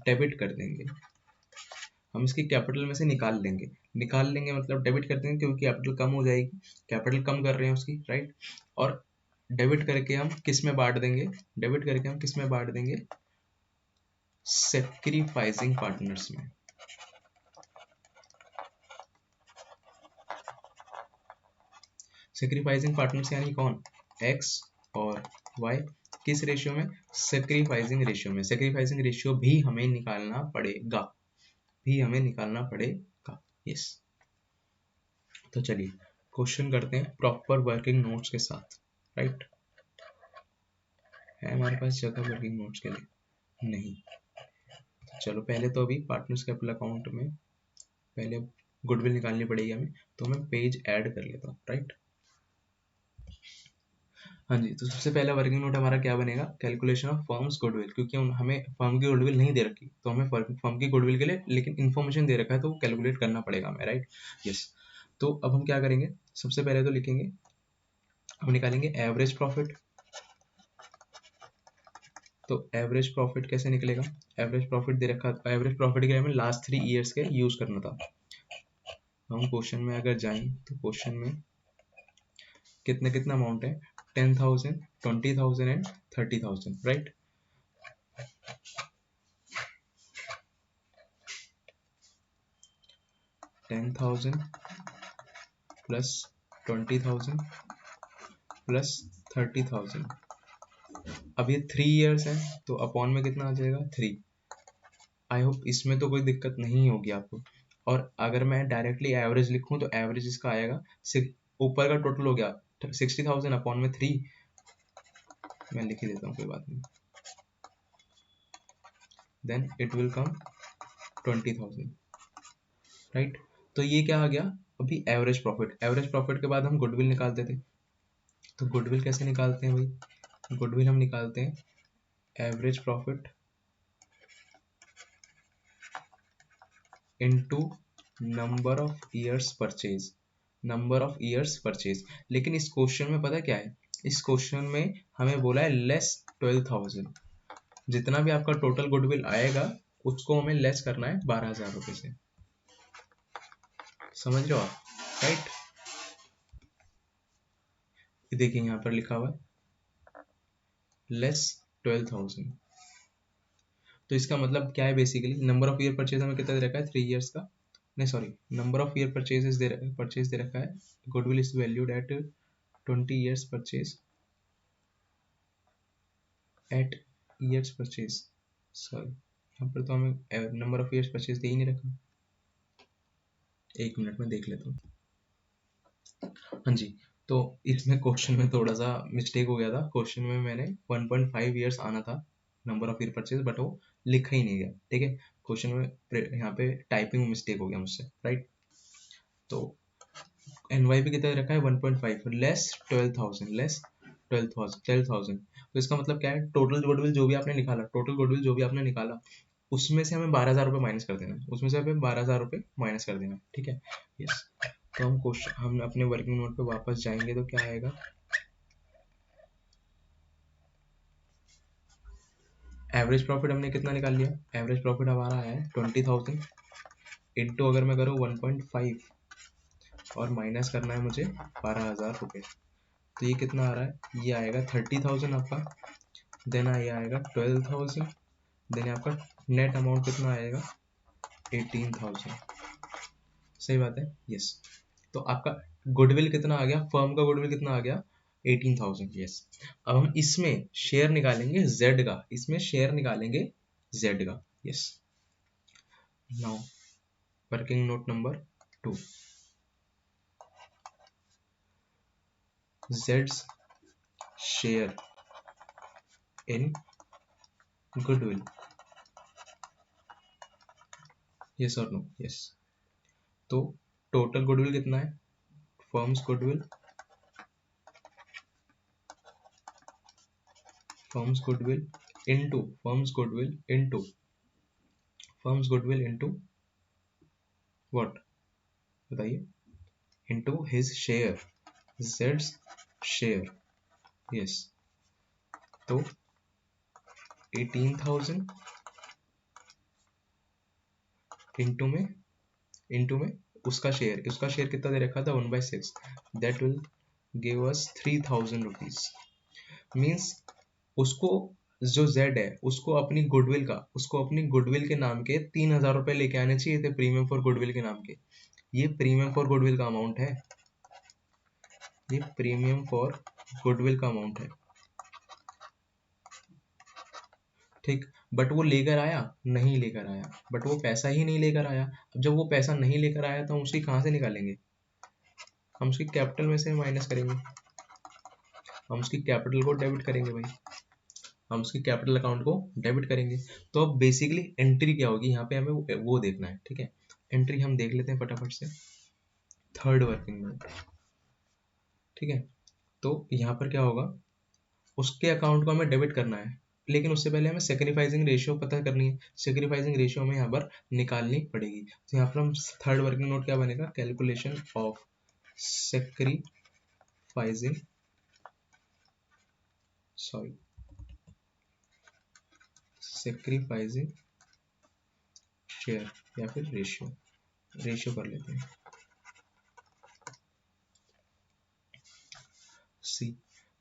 S1: डेबिट कर देंगे, हम इसकी कैपिटल में से निकाल लेंगे मतलब डेबिट कर देंगे, क्योंकि कैपिटल कम हो जाएगी, कैपिटल कम कर रहे हैं उसकी, राइट। और डेबिट करके हम किस में बांट देंगे, सेक्रीफाइसिंग पार्टनर्स में। सेक्रीफाइसिंग पार्टनर्स यानी कौन, एक्स और वाई। किस रेशियो में, सेक्रीफाइसिंग रेशियो में। सेक्रीफाइसिंग रेशियो भी हमें निकालना पड़ेगा, यस। तो चलिए क्वेश्चन करते हैं प्रॉपर वर्किंग नोट्स के साथ, राइट। है हमारे पास जगह वर्किंग नोट्स के लिए, नहीं। तो चलो पहले तो अभी पार्टनर्स कैपिटल अकाउंट में पहले गुडविल निकालनी पड़ेगी हमें, तो मैं पेज ऐड कर लेता हूँ, राइट। हाँ जी, तो सबसे पहला वर्किंग नोट हमारा क्या बनेगा, कैलकुलेशन ऑफ फर्म्स गुडविल, क्योंकि हमें फर्म की गुडविल नहीं दे रखी, तो हमें फर्म की गुडविल के लिए लेकिन इन्फॉर्मेशन दे रखा है, तो वो कैलकुलेट करना पड़ेगा हमें, राइट, यस। तो अब हम क्या करेंगे, सबसे पहले तो लिखेंगे, हम निकालेंगे एवरेज प्रॉफिट। तो एवरेज प्रॉफिट कैसे निकलेगा, एवरेज प्रॉफिट दे रखा, एवरेज प्रॉफिट के लिए हमें लास्ट 3 ईयर्स के यूज करना था। हम क्वेश्चन में अगर जाएं तो क्वेश्चन में कितना अमाउंट है, 10,000, 20,000 एंड 30,000, राइट। $10,000 plus 20,000 plus 30,000। अब ये 3 ईयर्स है, तो अपॉन में कितना आ जाएगा, 3। आई होप इसमें तो कोई दिक्कत नहीं होगी आपको। और अगर मैं डायरेक्टली एवरेज लिखूं तो एवरेज इसका आएगा, ऊपर का टोटल हो गया 60,000 अपॉन में 3, मैं लिख ही देता हूँ, कोई बात नहीं। Then it will come 20,000, right. तो ये क्या आ गया अभी एवरेज प्रॉफिट। एवरेज प्रॉफिट के बाद हम गुडविल निकालते थे, तो गुडविल कैसे निकालते हैं भाई, गुडविल हम निकालते हैं average profit into number of years purchase, number of years purchase. लेकिन इस क्वेश्चन में पता क्या है, इस क्वेश्चन में हमें बोला है लेस 12,000, जितना भी आपका टोटल गुडविल आएगा उसको हमें लेस करना है 12,000 रुपये से, समझ रहे हो आप, राइट। ये देखिए यहाँ पर लिखा हुआ है लेस 12,000, तो इसका मतलब क्या है, basically number of year purchase हमें कितना दे रखा है 3 इयर्स का, नहीं sorry, number of year purchase दे रखा है, goodwill is valued at 20 years purchase at years purchase, sorry यहाँ पर तो हमें नंबर ऑफ ईयर्स परचेज दे ही नहीं रखा, एक मिनट में देख लेता हूँ। हाँ जी, तो इसमें क्वेश्चन में थोड़ा सा मिस्टेक हो गया था, क्वेश्चन में मैंने 1.5 ईयर्स आना था number of year purchase, but वो लिखा ही नहीं गया, ठीक है, क्वेश्चन में यहाँ पे टाइपिंग में मिस्टेक हो गया मुझसे, राइट। तो NYP कितना रखा है 1.5 लेस 12,000, लेस 12,000, तो इसका मतलब क्या है, टोटल गुडविल जो भी आपने निकाला, टोटल गुडविल जो भी आपने निकाला उसमें से हमें 12,000 रुपये माइनस कर देना है, उसमें से हमें 12,000 रुपये माइनस कर देना है, ठीक है, यस। तो हम क्वेश्चन, हम अपने वर्किंग नोट पे वापस जाएंगे तो क्या आएगा, एवरेज प्रॉफिट हमने कितना निकाल लिया, एवरेज प्रॉफिट हमारा है 20,000 इंटू, अगर मैं करूँ 1.5 और माइनस करना है मुझे 12,000 रुपये, तो ये कितना आ रहा है, ये आएगा 30,000 आपका, देन ये आएगा 12,000, देन आपका नेट अमाउंट कितना आएगा 18,000, सही बात है, यस। तो आपका गुडविल कितना आ गया, फर्म का गुडविल कितना आ गया 18,000, यस। अब हम इसमें शेयर निकालेंगे जेड का, इसमें शेयर निकालेंगे जेड का, yes. Now working note number 2, जेड्स शेयर इन गुडविल, यस और नो, यस। तो टोटल गुडविल कितना है, firm's goodwill, firm's goodwill into, firm's goodwill into, firm's goodwill into what, बताइए, इनटू हिज शेयर, जेड्स शेयर, यस। तो 18,000 इंटू में उसका शेयर कितना दे रखा था 1/6, that will give us 3,000 rupees, means उसको, जो जेड है उसको अपनी गुडविल का, उसको अपनी गुडविल के नाम के 3,000 रुपए लेके आने चाहिए थे, प्रीमियम फॉर गुडविल के नाम के, ये प्रीमियम फॉर गुडविल का अमाउंट है, ये प्रीमियम फॉर गुडविल का अमाउंट है, ठीक। बट वो लेकर आया, नहीं लेकर आया, बट वो पैसा ही नहीं लेकर आया। अब जब वो पैसा नहीं लेकर आया तो हम उसकी कहाँ से निकालेंगे, हम उसकी कैपिटल में से माइनस करेंगे, हम उसकी कैपिटल को डेबिट करेंगे भाई, हम उसकी कैपिटल अकाउंट को डेबिट करेंगे। तो अब बेसिकली एंट्री क्या होगी यहाँ पे, हमें वो देखना है, ठीक है। एंट्री हम देख लेते हैं फटाफट से, थर्ड वर्किंग नोट, ठीक है। तो यहाँ पर क्या होगा, उसके अकाउंट को हमें डेबिट करना है, लेकिन उससे पहले हमें सेक्रीफाइसिंग रेशियो पता करनी है, सेक्रीफाइसिंग रेशियो हमें यहाँ पर निकालनी पड़ेगी। तो यहाँ पर हम थर्ड वर्किंग नोट क्या बनेगा, calculation of sacrificing, sorry sacrificing share, या फिर रेशियो, रेशियो कर लेते हैं सी।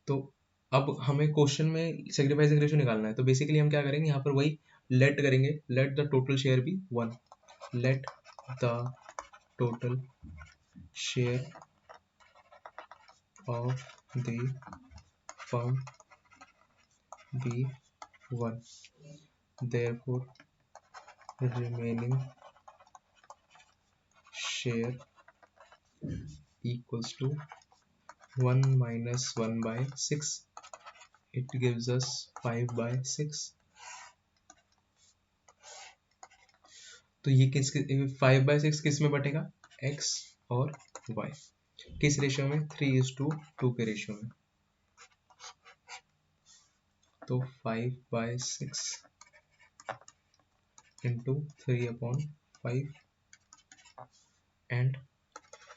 S1: तो अब हमें क्वेश्चन में सेक्रीफाइसिंग रेशियो निकालना है, तो बेसिकली हम क्या करेंगे, यहाँ पर वही लेट करेंगे, let the total share be 1, let the total share of the firm be 1, therefore remaining share equals to 1 minus 1/6, it gives us 5/6। तो ये 5/6 किस में बटेगा, x और y, किस रेशियो में, 3:2 के रेशियो में। तो 5/6 इंटू 3/5 एंड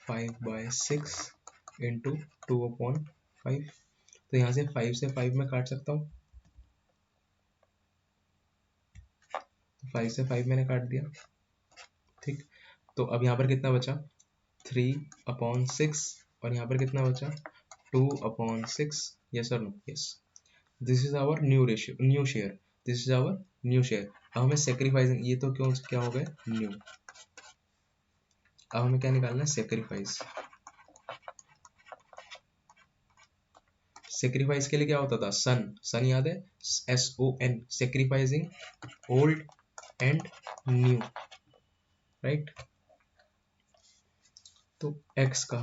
S1: 5/6 इंटू 2/5। तो यहाँ से 5 से 5 में काट सकता हूँ, 5 से 5 मैंने काट दिया, ठीक। तो अब यहाँ पर कितना बचा, 3/6 और यहाँ पर कितना बचा, 2/6। यस और no, yes, this is our new ratio, new share, this is our new share. अब हमें सेक्रीफाइसिंग, ये तो क्यों क्या हो गया, न्यू। अब हमें क्या निकालना है, सेक्रीफाइस। सेक्रीफाइस के लिए क्या होता था, सन, सन याद है, SON, sacrificing old and new, right. तो x का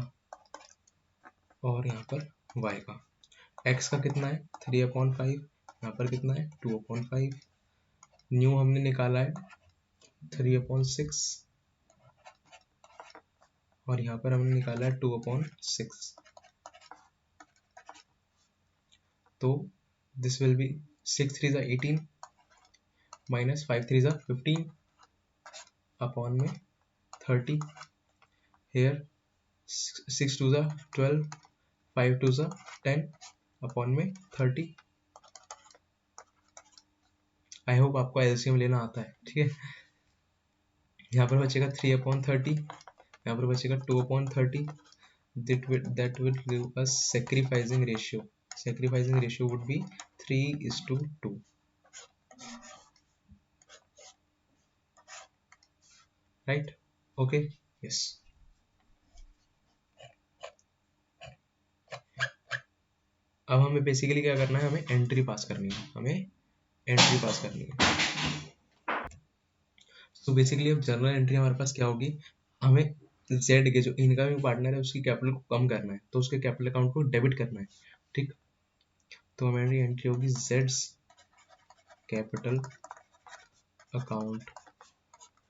S1: और यहाँ पर y का, x का कितना है 3/5, यहाँ पर कितना है 2/5, न्यू हमने निकाला है 3/6 और यहाँ पर हमने निकाला है 2/6। तो this will be 6 3 18 minus 5 3 15 upon में 30, हेयर 6 2 12, 5 2 10 अपॉन में 30। आई होप आपको एलसीएम लेना आता है, ठीक है। यहाँ पर बचेगा 3/30, यहाँ पर बचेगा 2/30, that will give us sacrificing ratio. Sacrificing ratio would be 3:2, right? Okay, yes. अब हमें बेसिकली क्या करना है, हमें एंट्री पास करनी है, हमें एंट्री पास करनी है। तो बेसिकली अब जर्नल एंट्री हमारे पास क्या होगी, हमें जेड के जो इनकमिंग पार्टनर है उसकी कैपिटल को कम करना है, तो उसके कैपिटल अकाउंट को डेबिट करना है, ठीक। तो हमारी एंट्री होगी जेड्स capital account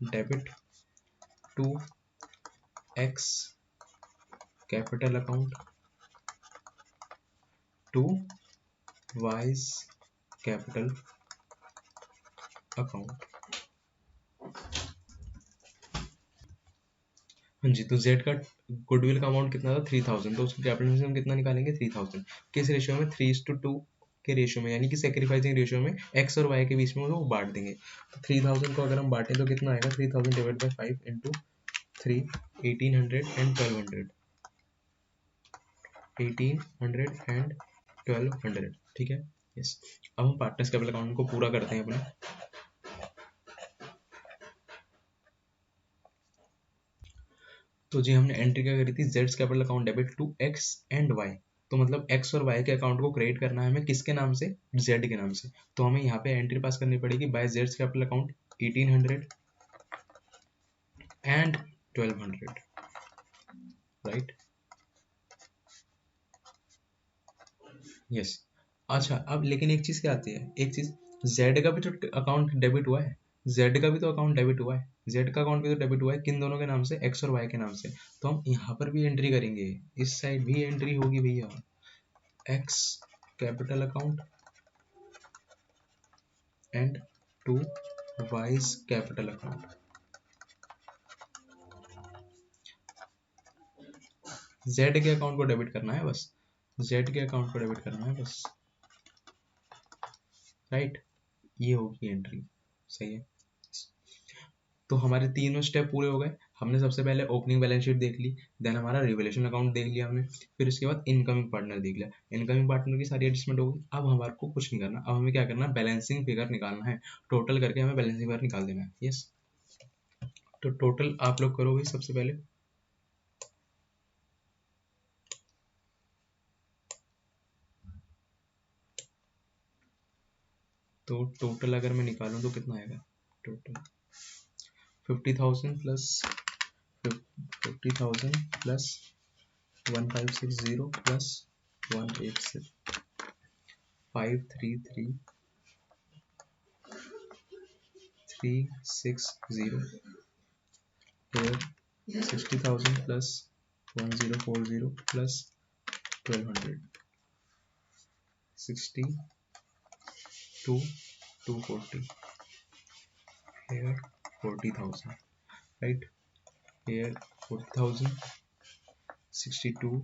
S1: debit to X capital account to Y's capital account. हाँ जी, तो जेड का गुडविल का अमाउंट कितना था 3000, तो उसके कैपिटल में से हम कितना निकालेंगे 3000, किस रेशियो में 3:2 के रेशियो में, यानी कि सेक्रीफाइसिंग रेशियो में एक्स और वाई के बीच में वो बांट देंगे। तो 3000 को अगर हम बांटें तो कितना आएगा, 3000 divide by 5 into 3, 1800 and 1200, 1800 and 1200, ठीक है, यस। अब हम पार्टनर्स कैपिटल अकाउंट को पूरा करते हैं अपना। तो जी हमने एंट्री क्या करी थी, जेड्स capital account debit to X and Y, तो मतलब एक्स और वाई के अकाउंट को क्रेडिट करना है हमें, किसके नाम से, जेड के नाम से। तो हमें यहाँ पे एंट्री पास करनी पड़ेगी, बाय जेड्स capital account 1800 and 1200, right, yes. अच्छा, अब लेकिन एक चीज क्या आती है, एक चीज, जेड का भी तो अकाउंट डेबिट हुआ है, जेड का भी तो अकाउंट डेबिट हुआ है, जेड का अकाउंट भी तो डेबिट हुआ है, किन दोनों के नाम से, एक्स और वाई के नाम से। तो हम यहाँ पर भी एंट्री करेंगे, इस साइड भी एंट्री होगी भैया, X capital account and to Y's capital account. Z के अकाउंट को डेबिट करना है बस, जेड के अकाउंट को डेबिट करना है बस, राइट, ये होगी एंट्री, सही है। तो हमारे तीनों स्टेप पूरे हो गए, हमने सबसे पहले ओपनिंग बैलेंस शीट देख ली, देन हमारा रिवैल्यूएशन अकाउंट देख लिया हमने, फिर उसके बाद इनकमिंग पार्टनर देख लिया, इनकमिंग पार्टनर की सारी एडजस्टमेंट हो गई। अब हमारे को कुछ नहीं करना, अब हमें क्या करना है, बैलेंसिंग फिगर निकालना है, टोटल करके हमें बैलेंसिंग फिगर निकाल देना है, यस। तो टोटल आप लोग करो भाई सबसे पहले, तो टोटल अगर मैं निकालूं तो कितना आएगा, total 50,000 plus 50,000 plus 1560 plus 186 533 360 here 60,000 plus 1040 plus 1200 60 to 240 here 40,000 right here 40,000 62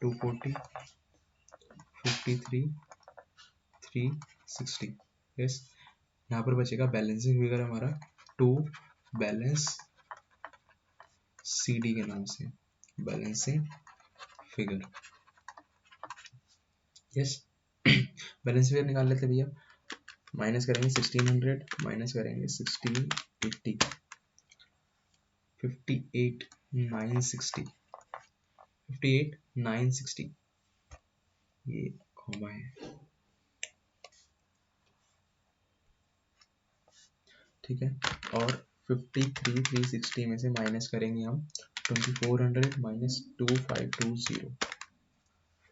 S1: 240 53 360 yes यहाँ पर बचेगा बैलेंसिंग फिगर हमारा टू बैलेंस CD के नाम से balancing figure yes balance figure निकाल लेते भैया माइनस करेंगे 1600 माइनस करेंगे 1680 58,960 58,960 ये कॉमा है ठीक है और 53,360 में से माइनस करेंगे हम 2400 माइनस 2520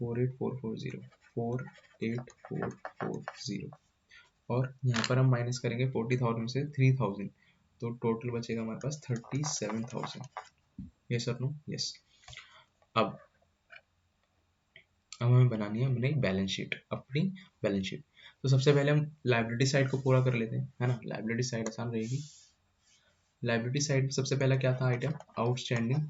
S1: 48440 48440 और यहाँ पर हम माइनस करेंगे 40,000 से 3,000 तो टोटल बचेगा हमारे पास 37,000 यस और नो यस अब हमें बनानी है हमने एक बैलेंस शीट अपनी बैलेंस शीट तो सबसे पहले हम लायबिलिटी साइड को पूरा कर लेते हैं है ना लायबिलिटी साइड आसान रहेगी लायबिलिटी साइड सबसे पहला क्या था आइटम आउटस्टैंडिंग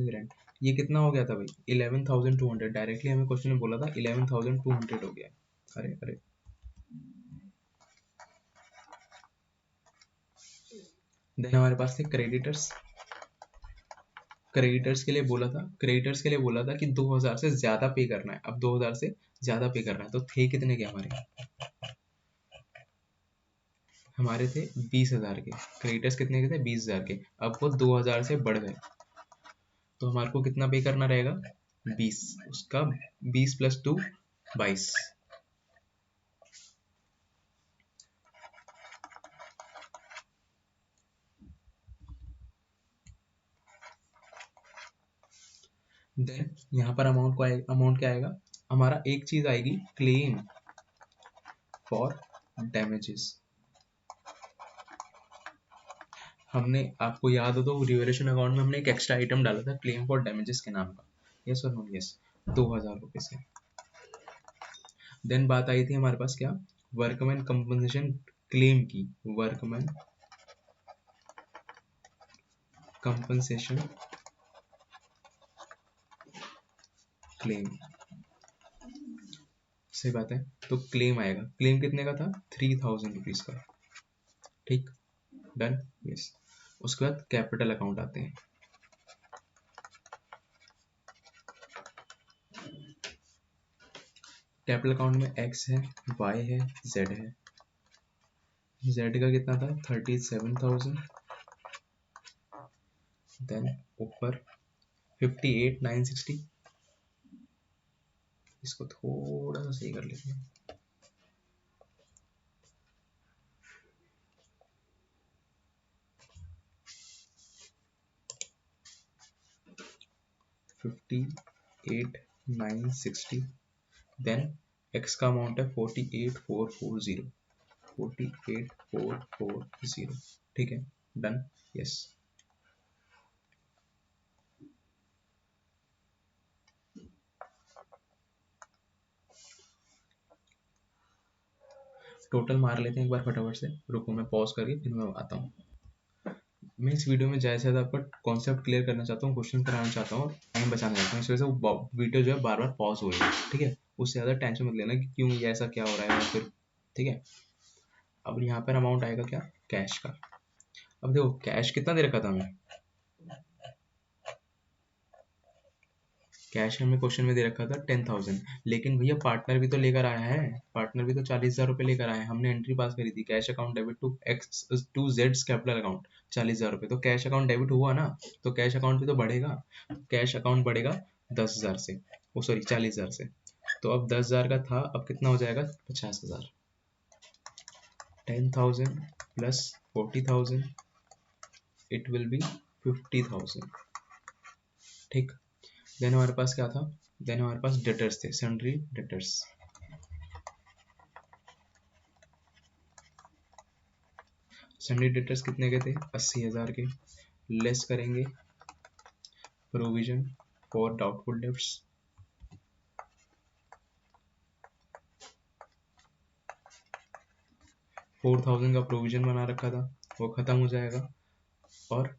S1: रेंट ये कितना हो गया था भाई 11,200 डायरेक्टली हमें क्वेश्चन में बोला था 11,200 हो गया अरे अरे देन हमारे पास थे क्रेडिटर्स के लिए बोला था कि 2000 से ज्यादा पे करना है अब 2000 से ज्यादा पे करना है तो थे कितने के हमारे थे 20,000 के क्रेडिटर्स कितने के थे 20,000 के अब वो 2000 से बढ़ गए तो हमारे को कितना पे करना रहेगा 20 उसका 20 प्लस 2 22 देन यहाँ पर अमाउंट क्या आएगा हमारा एक चीज आएगी क्लेम फॉर डैमेजेस हमने आपको याद हो तो रिवैल्यूएशन अकाउंट में हमने एक एक्स्ट्रा आइटम डाला था क्लेम फॉर डैमेजेस के नाम का यस और नो यस 2,000 रुपए से देन बात आई थी हमारे पास क्या वर्कमैन कंपनसेशन क्लेम की वर्कमैन कंपनसेशन क्लेम सही बात है तो क्लेम आएगा क्लेम कितने का था 3,000 रुपीज का ठीक डन यस उसके बाद कैपिटल अकाउंट आते हैं कैपिटल अकाउंट में x है y है z है z का कितना था 37,000 देन ऊपर 58,960 इसको थोड़ा सा सही कर लेते हैं $58,960 देन x का अमाउंट है 48,440 ठीक है डन यस टोटल मार लेते हैं एक बार फटाफट से रुको मैं पॉज करके फिर मैं आता हूँ मैं इस वीडियो में ज़्यादा से ज़्यादा आपका कॉन्सेप्ट क्लियर करना चाहता हूँ क्वेश्चन कराना चाहता हूँ और टाइम बचाना चाहता हूँ इस वजह से वो वीडियो जो है बार बार पॉज हो रही है ठीक है उससे ज़्यादा टेंशन मत लेना कि क्यों ये ऐसा क्या हो रहा है फिर ठीक है अब यहाँ पर अमाउंट आएगा क्या कैश का अब देखो कैश कितना दे रखा था हमें कैश हमें क्वेश्चन में दे रखा था 10,000 लेकिन भैया पार्टनर भी तो लेकर आया है पार्टनर भी तो 40,000 रुपए लेकर आया है हमने एंट्री पास करी थी cash account debit to X to जेड्स कैपिटल अकाउंट 40,000 रुपए तो कैश अकाउंट डेबिट हुआ ना तो कैश अकाउंट भी तो बढ़ेगा कैश अकाउंट बढ़ेगा 10,000 से ओ सॉरी 40,000 से तो अब 10,000 का था अब कितना हो जाएगा 50,000 10,000 प्लस 40,000 इट विल बी 50,000 ठीक देन हमारे पास क्या था देन हमारे पास डेटर्स थे सन्ड्री डेटर्स सन्ड्री डेटर्स कितने के थे 80,000 के लेस करेंगे प्रोविजन फॉर डाउटफुल डेब्ट्स, 4000 का प्रोविजन बना रखा था वो खत्म हो जाएगा। और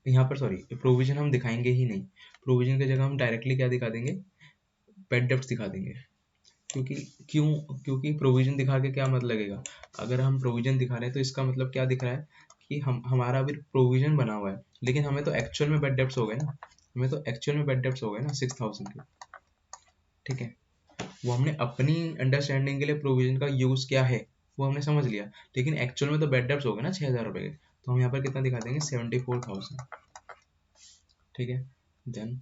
S1: यहाँ पर सॉरी प्रोविजन हम दिखाएंगे ही नहीं, प्रोविजन की जगह हम डायरेक्टली क्या दिखा देंगे, पेड डेब्ट्स दिखा देंगे। क्योंकि क्यों, क्योंकि प्रोविजन दिखा के क्या मत लगेगा, अगर हम प्रोविजन दिखा रहे हैं तो इसका मतलब क्या दिख रहा है कि हम हमारा अभी प्रोविजन बना हुआ है, लेकिन हमें तो एक्चुअल में बेड डेब्ट्स हो गए ना, हमें तो एक्चुअल में बेड डेब्ट्स हो गए ना 6000 के, ठीक है। वो हमने अपनी अंडरस्टैंडिंग के लिए प्रोविजन का यूज क्या है वो हमने समझ लिया, लेकिन एक्चुअल में तो बेड डेब्ट्स हो गए ना 6000 रुपए के, तो हम यहाँ पर कितना दिखा देंगे 74,000, ठीक है। देन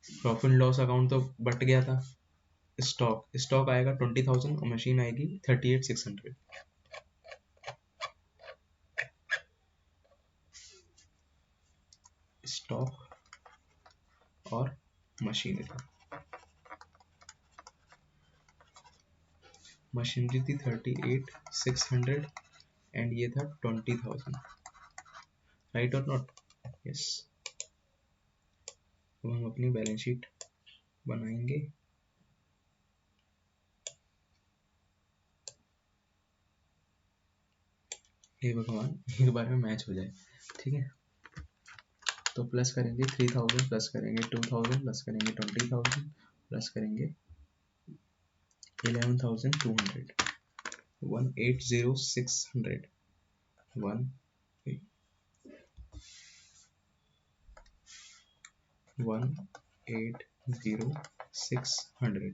S1: प्रॉफिट लॉस अकाउंट तो बट गया था, स्टॉक आएगा 20,000 और मशीन आएगी 38,600, स्टॉक और मशीनरी, मशीनरी थी 38,600 एंड ये था 20,000, राइट और नॉट, यस। अब हम अपनी बैलेंस शीट बनाएंगे, हे भगवान एक बार में मैच हो जाए, ठीक है। तो प्लस करेंगे 3000, प्लस करेंगे 2000, प्लस करेंगे 20,000, प्लस करेंगे 11,200, 180,600, 180,600।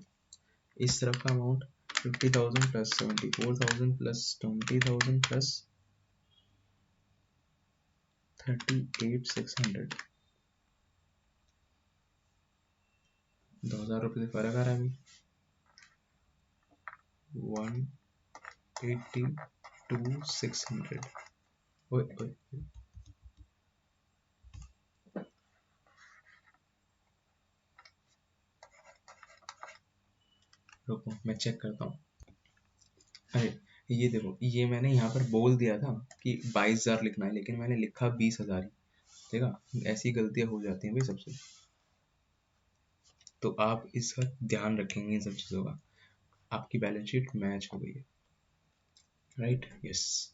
S1: इस तरफ का अमाउंट 50,000 प्लस 74,000 प्लस 20,000 प्लस 38,600, 2,000 रुपये से फर्क आ रहा है अभी, 182,600। ओए ओए रुको मैं चेक करता हूँ। अरे ये देखो, ये मैंने यहाँ पर बोल दिया था कि 22,000 लिखना है, लेकिन मैंने लिखा 20,000 ही, देखा, ऐसी गलतियां हो जाती हैं भाई सबसे, तो आप इसका ध्यान रखेंगे इन सब चीज़ों का। आपकी बैलेंस शीट मैच हो गई है, राइट, यस।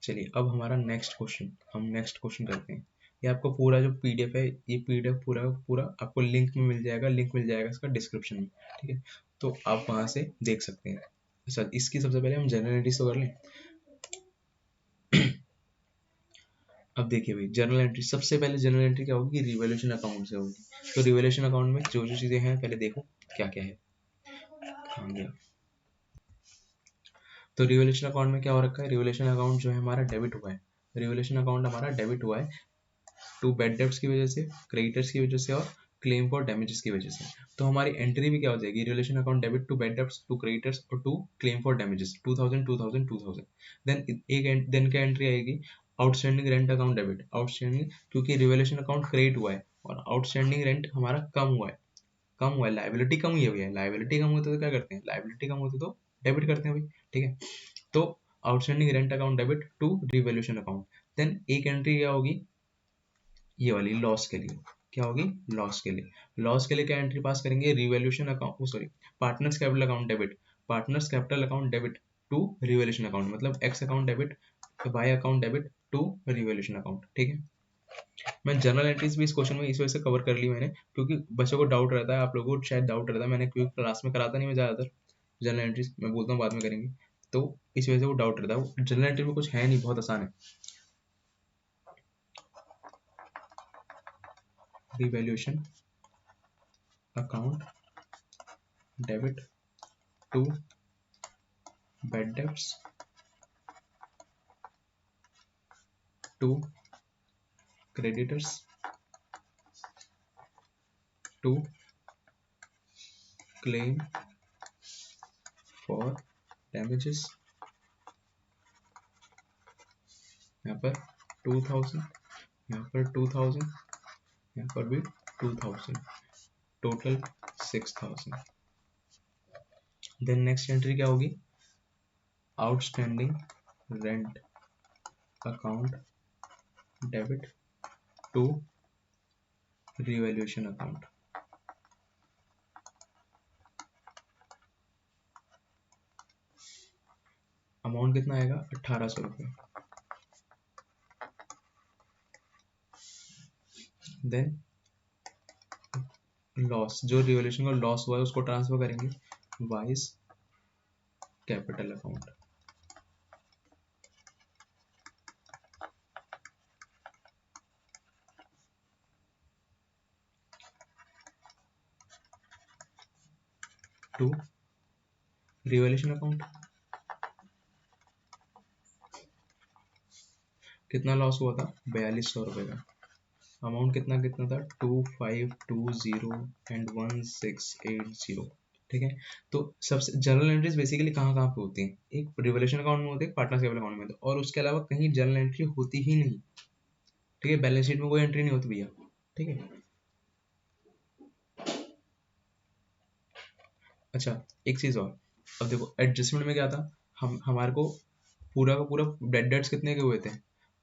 S1: चलिए अब हमारा नेक्स्ट क्वेश्चन, हम नेक्स्ट क्वेश्चन करते हैं। ये आपको पूरा जो पीडीएफ है, ये पीडीएफ पूरा पूरा आपको लिंक में मिल जाएगा, लिंक मिल जाएगा इसका डिस्क्रिप्शन में, ठीक है। तो आप वहाँ से देख सकते हैं। सर इसकी सबसे पहले हम जनरल एंट्रीज तो कर लें। अब देखिए भाई, जनरल एंट्री, सबसे पहले जनरल एंट्री क्या होगी, रिवॉल्यूशन अकाउंट से होगी। तो रिवॉल्यूशन अकाउंट में जो जो चीज़ें हैं पहले देखो क्या क्या है, कहाँ गया। तो रिवॉल्यूशन अकाउंट में क्या हो रखा है, रिवॉल्यूशन अकाउंट जो है हमारा डेबिट हुआ है, रिवॉल्यूशन अकाउंट हमारा डेबिट हुआ है टू बैड डेब्ट्स की वजह से, क्रेडिटर्स की वजह से और क्लेम फॉर डैमेजेस की वजह से। तो हमारी एंट्री भी क्या हो जाएगी, revaluation account debit to bad debts, to creditors और to claim for damages, 2000 2000 2000। Then एक देन क्या एंट्री आएगी, outstanding rent account debit, outstanding, क्योंकि रिवॉल्यूशन अकाउंट क्रिएट हुआ है और आउटस्टैंडिंग रेंट हमारा कम हुआ है, कम हुआ है, लाइबिलिटी कम हुई है भैया, लाइबिलिटी कम होती है तो क्या करते हैं, लाइबिलिटी कम होती है तो डेबिट करते हैं भाई, ठीक है। तो outstanding rent account debit to revolution account. Then एक एंट्री क्या होगी, ये वाली लॉस के लिए, क्या होगी, लॉस के लिए, लॉस के लिए क्या एंट्री पास करेंगे, revaluation account, sorry, partners capital account debit, partners capital account debit to revolution account, मतलब X account debit, Y account debit to revolution account, ठीक है। मैं जनरल एंट्रीज भी इस क्वेश्चन में इस वजह से कवर कर ली मैंने, क्योंकि बच्चों को डाउट रहता है, आप लोगों को शायद डाउट रहता है, मैंने क्योंकि क्लास में कराता नहीं मैं ज़्यादातर जनरल एंट्रीज, मैं बोलता हूँ बाद में करेंगे, तो इस वजह से वो डाउट रहता है। जनरल एंट्री में कुछ है नहीं, बहुत आसान है। Revolution account debit to bad debts to creditors to claim for damages, यहाँ पर 2000, यहाँ पर 2000, यहाँ पर भी 2000, टोटल 6000। देन नेक्स्ट एंट्री क्या होगी, outstanding rent account debit to revaluation account. Amount कितना आएगा, 1800 रुपये। देन लॉस, जो रिवैल्यूएशन का लॉस हुआ है उसको ट्रांसफर करेंगे Y's capital account. To revaluation account. कितना लॉस हुआ था, 4200 रुपये का। अमाउंट कितना कितना था, 2520 एंड 1680। ठीक है, तो सबसे जनरल एंट्रीज बेसिकली कहाँ कहाँ पे होती हैं, एक रिवैल्यूएशन अकाउंट में होती है, पार्टनर्स कैपिटल अकाउंट में होती है, और उसके अलावा कहीं जनरल एंट्री होती ही नहीं। ठीक है, बैलेंस शीट में कोई एंट्री नहीं होती भैया। ठीक है, अच्छा एक चीज और, अब देखो एडजस्टमेंट में क्या था, हम हमारे को पूरा का पूरा बेड डेट्स कितने के हुए थे,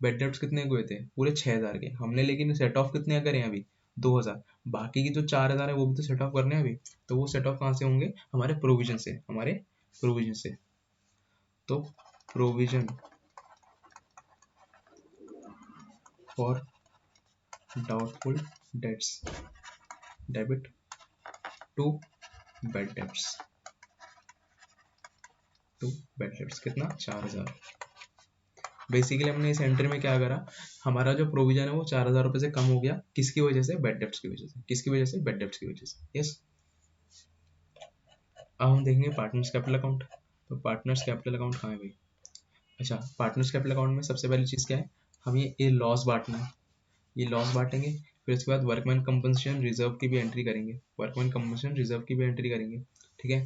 S1: बेड डेट्स कितने के हुए थे, पूरे 6000 के हमने, लेकिन सेट ऑफ कितने करे हैं अभी, 2000। बाकी की जो 4000 है वो भी तो सेट ऑफ करने हैं अभी, तो वो सेट ऑफ कहाँ से होंगे, हमारे प्रोविजन से, हमारे प्रोविजन से। तो provision for doubtful debts debit to bad debts, to bad debts कितना, 4000। बेसिकली हमने इस एंट्री में क्या करा, हमारा जो प्रोविजन है वो 4000 रुपये से कम हो गया, किसकी वजह से, बेड डेब्ट्स की वजह से। किसकी वजह से, बेड डेब्ट्स की वजह से। यस, अब हम देखेंगे पार्टनर्स कैपिटल अकाउंट। तो पार्टनर्स कैपिटल अकाउंट कहाँ है भाई, अच्छा पार्टनर्स कैपिटल अकाउंट में सबसे पहली चीज़ क्या है, हम ये लॉस बांटना है, ये लॉस बांटेंगे। फिर उसके बाद वर्कमैन कंपनसेशन रिजर्व की भी एंट्री करेंगे, वर्कमैन कंपनसेशन रिजर्व की भी एंट्री करेंगे। ठीक है,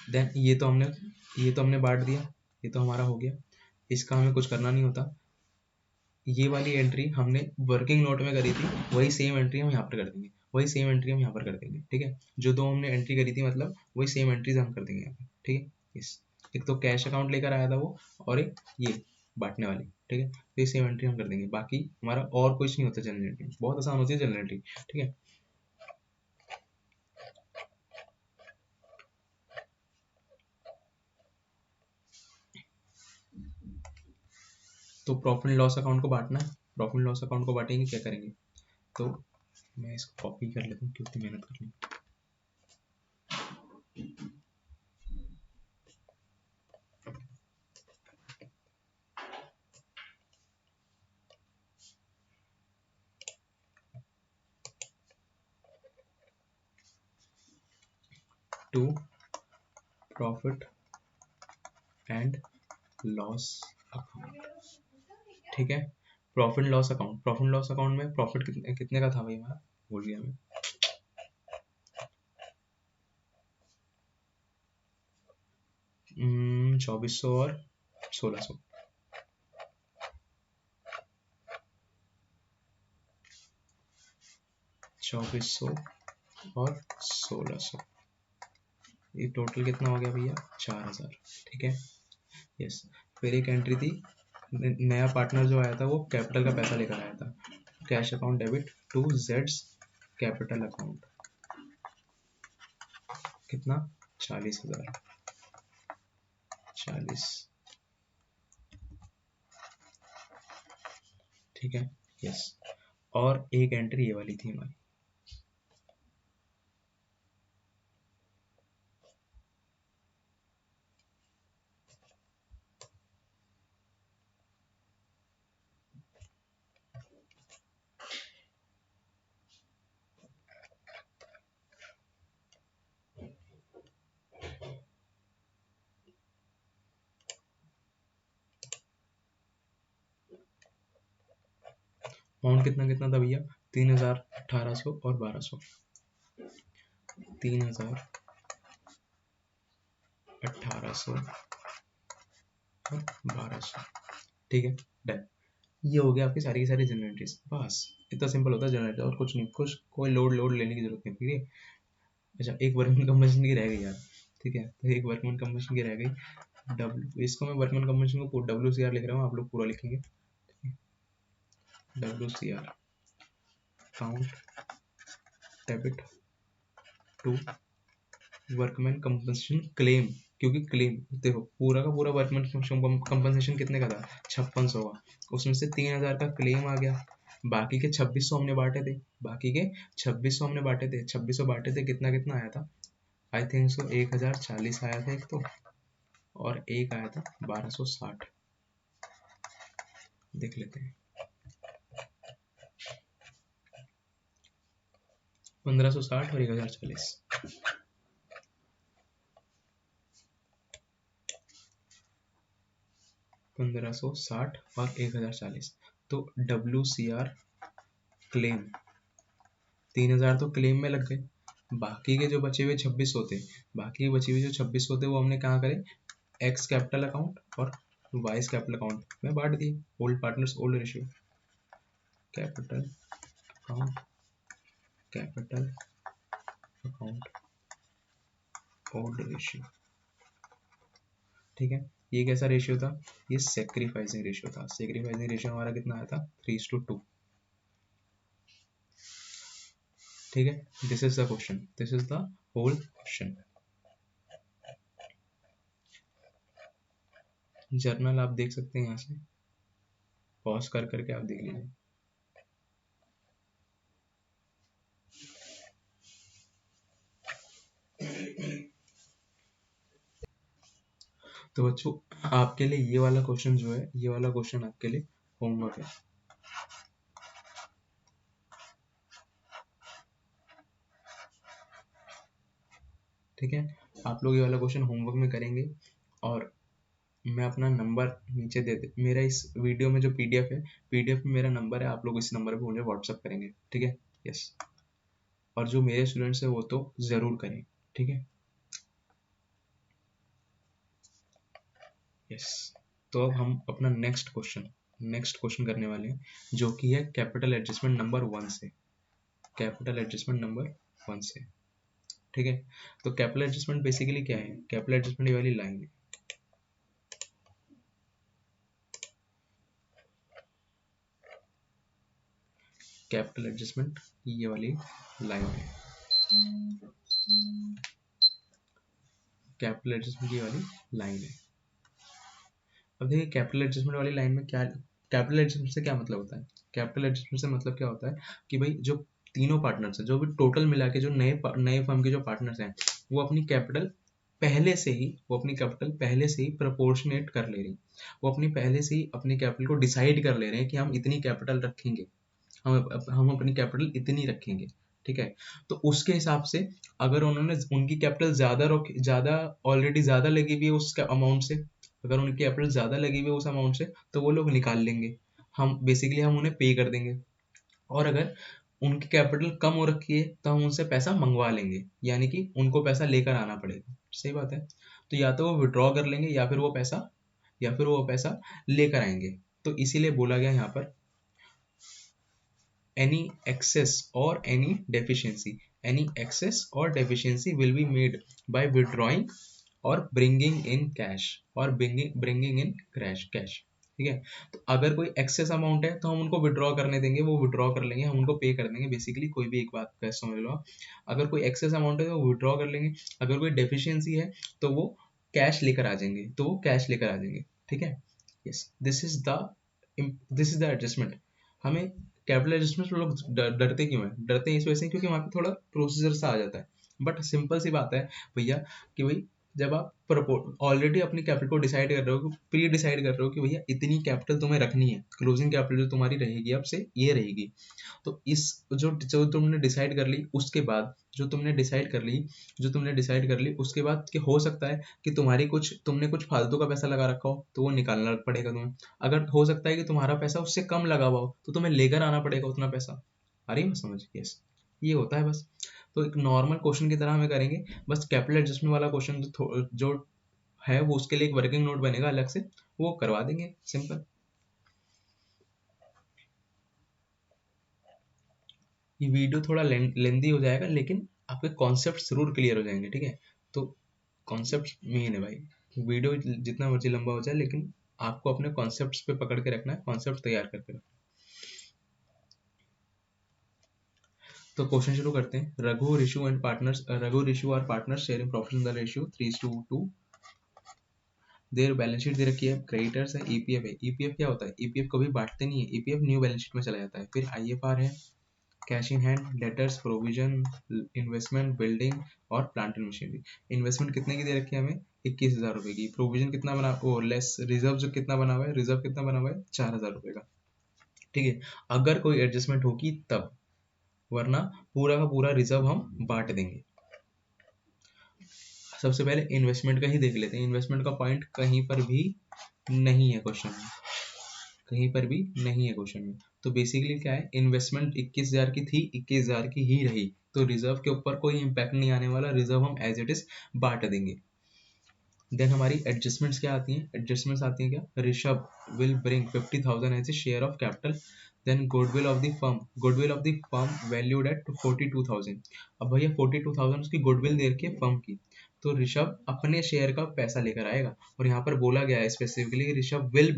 S1: देन ये तो हमने बांट दिया, ये तो हमारा हो गया, इसका हमें कुछ करना नहीं होता। ये वाली एंट्री हमने वर्किंग नोट में करी थी, वही सेम एंट्री हम यहाँ पर कर देंगे, वही सेम एंट्री हम यहाँ पर कर देंगे। ठीक है, जो दो हमने एंट्री करी थी मतलब वही सेम एंट्रीज हम कर देंगे यहाँ पे। ठीक है, इस एक तो कैश अकाउंट लेकर आया था वो, और एक ये बांटने वाली। ठीक है, तो ये सेम एंट्री हम कर देंगे, बाकी हमारा और कुछ नहीं होता जनरल एंट्री, बहुत आसान होती है जनरल एंट्री। ठीक है, तो प्रॉफिट एंड लॉस अकाउंट को बांटना है, प्रॉफिट एंड लॉस अकाउंट को बांटेंगे, क्या करेंगे, तो मैं इसको कॉपी कर लेता हूँ, क्यों इतनी मेहनत करनी। To profit and loss account. ठीक है, profit loss account, profit loss account में प्रॉफिट कितने कितने का था भाई हमारा, भूल गया मैं, 2400 और 1600, 2400 और 1600, ये टोटल कितना हो गया भैया, 4000। ठीक है, यस। फिर एक एंट्री थी, नया पार्टनर जो आया था वो कैपिटल का पैसा लेकर आया था, कैश अकाउंट डेबिट टू जेड्स कैपिटल अकाउंट, कितना, 40,000, 40। ठीक है, यस। और एक एंट्री ये वाली थी हमारी, अमाउंट कितना कितना था भैया, 3000, 1800 और 1200, 3000, 1800 और 1200। ठीक है, डन। ये हो गया आपकी सारी की सारी जनरेटर्स, बस इतना सिंपल होता है जनरेटर, और कुछ नहीं, कुछ कोई लोड लेने की जरूरत नहीं। ठीक है, अच्छा एक वर्किंग कंपनसेशन की रह गई यार, ठीक है, तो एक वर्कमैन कंपनसेशन की रह गई डब्ल्यू, इसको मैं वर्कमैन कंपनसेशन को WCR लिख रहा हूँ, आप लोग पूरा लिखेंगे WCR account debit to workman compensation claim, क्योंकि क्लेम देखो पूरा का पूरा वर्कमैन कंपनसेशन कितने का था 5600 का, उसमें से 3000 का क्लेम आ गया, बाकी के 2600 हमने बांटे थे, बाकी के 2600 हमने बांटे थे, 2600 बांटे थे, कितना कितना आया था, आई थिंक सो 1040 आया था एक तो, और एक आया था 1260, देख लेते हैं 1560 और 1040, 1560 और 1040, तो WCR क्लेम 3000 तो क्लेम में लग गए, बाकी के जो बचे हुए 2600 थे, बाकी के बचे हुए जो 2600 थे वो हमने कहाँ करे, एक्स कैपिटल अकाउंट और वाइस कैपिटल अकाउंट में बांट दिए, old partners old ratio, capital account capital account old ratio, ठीक है। ये कैसा रेशियो था, ये सेक्रीफाइसिंग रेशियो था, सेक्रीफाइसिंग रेशियो हमारा कितना आया था 3:2, ठीक है। This is the question, this is the whole question. Journal आप देख सकते हैं यहाँ से, पॉज कर करके आप देख लीजिए। तो बच्चों आपके लिए ये वाला क्वेश्चन जो है, ये वाला क्वेश्चन आपके लिए होमवर्क है, ठीक है। आप लोग ये वाला क्वेश्चन होमवर्क में करेंगे, और मैं अपना नंबर नीचे दे मेरा इस वीडियो में जो PDF है, PDF में मेरा नंबर है, आप लोग इस नंबर पे मुझे व्हाट्सअप करेंगे, ठीक है। यस, और जो मेरे स्टूडेंट्स है वो तो ज़रूर करें, ठीक है। यस, तो अब हम अपना नेक्स्ट क्वेश्चन करने वाले हैं, जो कि है कैपिटल एडजस्टमेंट नंबर 1 से, कैपिटल एडजस्टमेंट नंबर 1 से, ठीक है। तो कैपिटल एडजस्टमेंट बेसिकली क्या है, कैपिटल एडजस्टमेंट ये वाली लाइन है, कैपिटल एडजस्टमेंट ये वाली लाइन है, कैपिटल एडजस्टमेंट ये वाली लाइन है। अब देखिए कैपिटल एडजस्टमेंट वाली लाइन में क्या, कैपिटल एडजस्टमेंट से क्या मतलब होता है, कैपिटल एडजस्टमेंट से मतलब क्या होता है कि भाई जो तीनों पार्टनर्स हैं, जो भी टोटल मिला के जो नए फर्म के जो पार्टनर्स हैं, वो अपनी कैपिटल पहले से ही, वो अपनी कैपिटल पहले से ही प्रोपोर्शनेट कर ले रही, वो अपनी पहले से ही अपनी कैपिटल को डिसाइड कर ले रहे हैं कि हम इतनी कैपिटल रखेंगे, हम अपनी कैपिटल इतनी रखेंगे, ठीक है। तो उसके हिसाब से अगर उन्होंने उनकी कैपिटल ज़्यादा ऑलरेडी ज़्यादा लगी हुई है उस अमाउंट से, अगर उनकी कैपिटल ज़्यादा लगी हुई है उस अमाउंट से, तो वो लोग निकाल लेंगे, हम बेसिकली हम उन्हें पे कर देंगे, और अगर उनकी कैपिटल कम हो रखी है तो हम उनसे पैसा मंगवा लेंगे, यानी कि उनको पैसा लेकर आना पड़ेगा, सही बात है। तो या तो वो विड्रॉ कर लेंगे या फिर वो पैसा लेकर आएंगे। तो इसीलिए बोला गया यहाँ पर any excess or any excess or deficiency will be made by withdrawing or bringing in cash or bringing in cash, ठीक है। तो अगर कोई एक्सेस अमाउंट है तो हम उनको विड्रॉ करने देंगे, वो विड्रॉ कर लेंगे, हम उनको पे कर देंगे, बेसिकली कोई भी एक बात का समझ लो आप, अगर कोई एक्सेस अमाउंट है तो वो विड्रॉ कर लेंगे, अगर कोई डेफिशिएंसी है तो वो कैश लेकर आ जाएंगे, ठीक है। Yes, this is the adjustment. हमें कैपिटल एडजस्टमेंट लोग डरते क्यों हैं, डरते हैं इस वजह से क्योंकि वहाँ पे थोड़ा प्रोसीजर सा आ जाता है, बट सिंपल सी बात है भैया कि भाई जब आप ऑलरेडी अपनी कैपिटल को डिसाइड कर रहे हो, प्री डिसाइड कर रहे हो कि भैया इतनी कैपिटल तुम्हें रखनी है, क्लोजिंग कैपिटल जो तुम्हारी रहेगी अब से ये रहेगी, तो इस जो तुमने डिसाइड कर ली उसके बाद जो तुमने डिसाइड कर ली उसके बाद कि हो सकता है कि तुमने कुछ फालतू का पैसा लगा रखा हो तो वो निकालना पड़ेगा तुम्हें, अगर हो सकता है कि तुम्हारा पैसा उससे कम लगा हुआ हो तो तुम्हें लेकर आना पड़ेगा उतना पैसा, आ रही है समझ, यस, ये होता है बस। तो एक नॉर्मल क्वेश्चन की तरह हमें करेंगे, बस कैपिटल एडजस्टमेंट वाला क्वेश्चन जो है वो उसके लिए एक वर्किंग नोट बनेगा अलग से, वो करवा देंगे, सिंपल। ये वीडियो थोड़ा लेंदी हो जाएगा लेकिन आपके कॉन्सेप्ट जरूर क्लियर हो जाएंगे, ठीक है। तो कॉन्सेप्ट मेन है भाई, वीडियो जितना मर्जी लंबा हो जाए लेकिन आपको अपने कॉन्सेप्ट्स पे पकड़ के रखना है, कॉन्सेप्ट तैयार करके रखना है। तो क्वेश्चन शुरू करते हैं। Raghu Rishu and partners, Raghu Rishu are partners sharing profit in the ratio 3:2। Their balance sheet दे रखी है, क्रेडिटर्स है, ईपीएफ है। ईपीएफ क्या होता है? ईपीएफ कभी बांटते नहीं है, ईपीएफ न्यू बैलेंस शीट में चला जाता है। फिर आईएफआर है, cash in hand, debtors, provision, investment, building और प्लांट एंड मशीनरी। इन्वेस्टमेंट कितने की दे रखी है हमें? 21,000 रुपए की। प्रोविजन कितना बना, ओ लेस रिजर्व जो कितना बना हुआ है, रिजर्व कितना बना हुआ है? 4,000 रुपए का। ठीक है, अगर कोई एडजस्टमेंट होगी तब, वरना पूरा का पूरा रिजर्व हम बांट देंगे। सबसे पहले इन्वेस्टमेंट का ही देख लेते हैं। इन्वेस्टमेंट का पॉइंट कहीं पर भी नहीं है क्वेश्चन में, कहीं पर भी नहीं है क्वेश्चन में। तो बेसिकली क्या है, इन्वेस्टमेंट 21,000 की थी, 21,000 की ही रही, तो रिजर्व के ऊपर कोई इंपैक्ट नहीं आने वाला, रिजर्व हम एज इट इज बांट देंगे। देन हमारी एडजस्टमेंट्स क्या आती हैं? एडजस्टमेंट्स आती हैं क्या? Rishabh will bring 50,000 as a share of capital. Then goodwill of the firm, goodwill of the firm valued at 42,000। अब भैया 42,000 उसकी गुडविल दे रखी है फर्म की, तो ऋषभ अपने शेयर का पैसा लेकर आएगा। और यहाँ पर बोला गया है specifically Rishabh will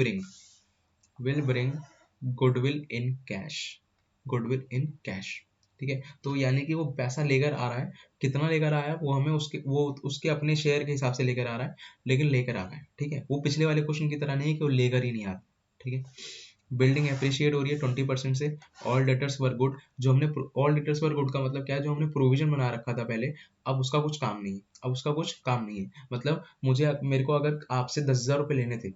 S1: bring goodwill in cash, goodwill in cash. ठीक है, तो यानी कि वो पैसा लेकर आ रहा है, कितना लेकर आया है वो हमें उसके अपने शेयर के हिसाब से लेकर आ रहा है, लेकिन लेकर आ रहा है। ठीक है, वो पिछले वाले क्वेश्चन की तरह नहीं है कि वो लेकर ही नहीं आ रहा। ठीक है, बिल्डिंग अप्रिशिएट हो रही है 20% से। ऑल डेटर्स वर गुड, जो हमने ऑल डेटर्स वर गुड का मतलब क्या है? जो हमने प्रोविजन बना रखा था पहले, अब उसका कुछ काम नहीं है, अब उसका कुछ काम नहीं है। मतलब मेरे को अगर आपसे 10,000 रुपये लेने थे,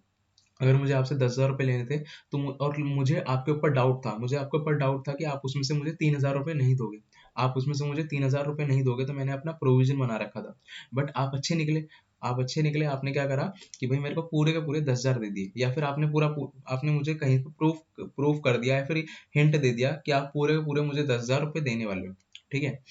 S1: अगर मुझे आपसे 10,000 रुपये लेने थे, तो और मुझे आपके ऊपर डाउट था, कि आप उसमें से मुझे 3,000 रुपये नहीं दोगे, आप उसमें से मुझे 3,000 रुपये नहीं दोगे, तो मैंने अपना प्रोविजन बना रखा था। बट आप अच्छे निकले, आपने क्या करा कि भाई मेरे को पूरे के पूरे 10,000 दे दिए, या फिर आपने मुझे कहीं पर प्रूफ कर दिया, या फिर हिंट दे दिया कि आप पूरे के पूरे मुझे 10,000 रुपये देने वाले हो। ठीक है,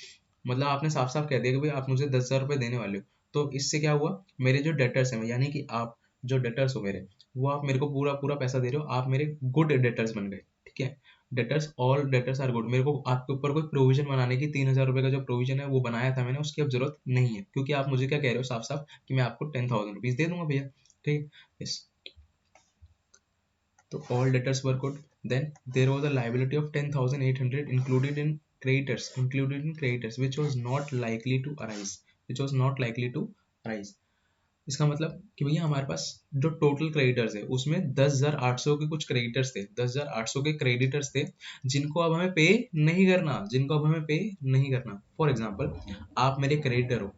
S1: मतलब आपने साफ साफ कह दिया कि भाई आप मुझे 10,000 रुपये देने वाले हो। तो इससे क्या हुआ, मेरे जो डेटर्स हैं, यानी कि आप जो डेटर्स हो मेरे, वो आप मेरे को पूरा पूरा पैसा दे रहे हो, आप मेरे गुड डेटर्स बन गए। ठीक है, debtors, all debtors are good. मेरे को आपके ऊपर कोई प्रोविजन बनाने की, 3,000 रुपये का जो प्रोविजन है वो बनाया था मैंने, उसकी अब जरूरत नहीं है, क्योंकि आप मुझे क्या कह रहे हो साफ साफ कि मैं आपको 10,000 रुपीज दे दूंगा भैया। ठीक है, यस। तो all debtors were good. Then there was a liability of 10,800 included in creditors, which was not likely to arise, इसका मतलब कि भैया हमारे पास जो टोटल क्रेडिटर्स है उसमें 10,800 के कुछ क्रेडिटर्स थे, 10,800 के क्रेडिटर्स थे, जिनको अब हमें पे नहीं करना। फॉर एग्जाम्पल, आप मेरे क्रेडिटर हो,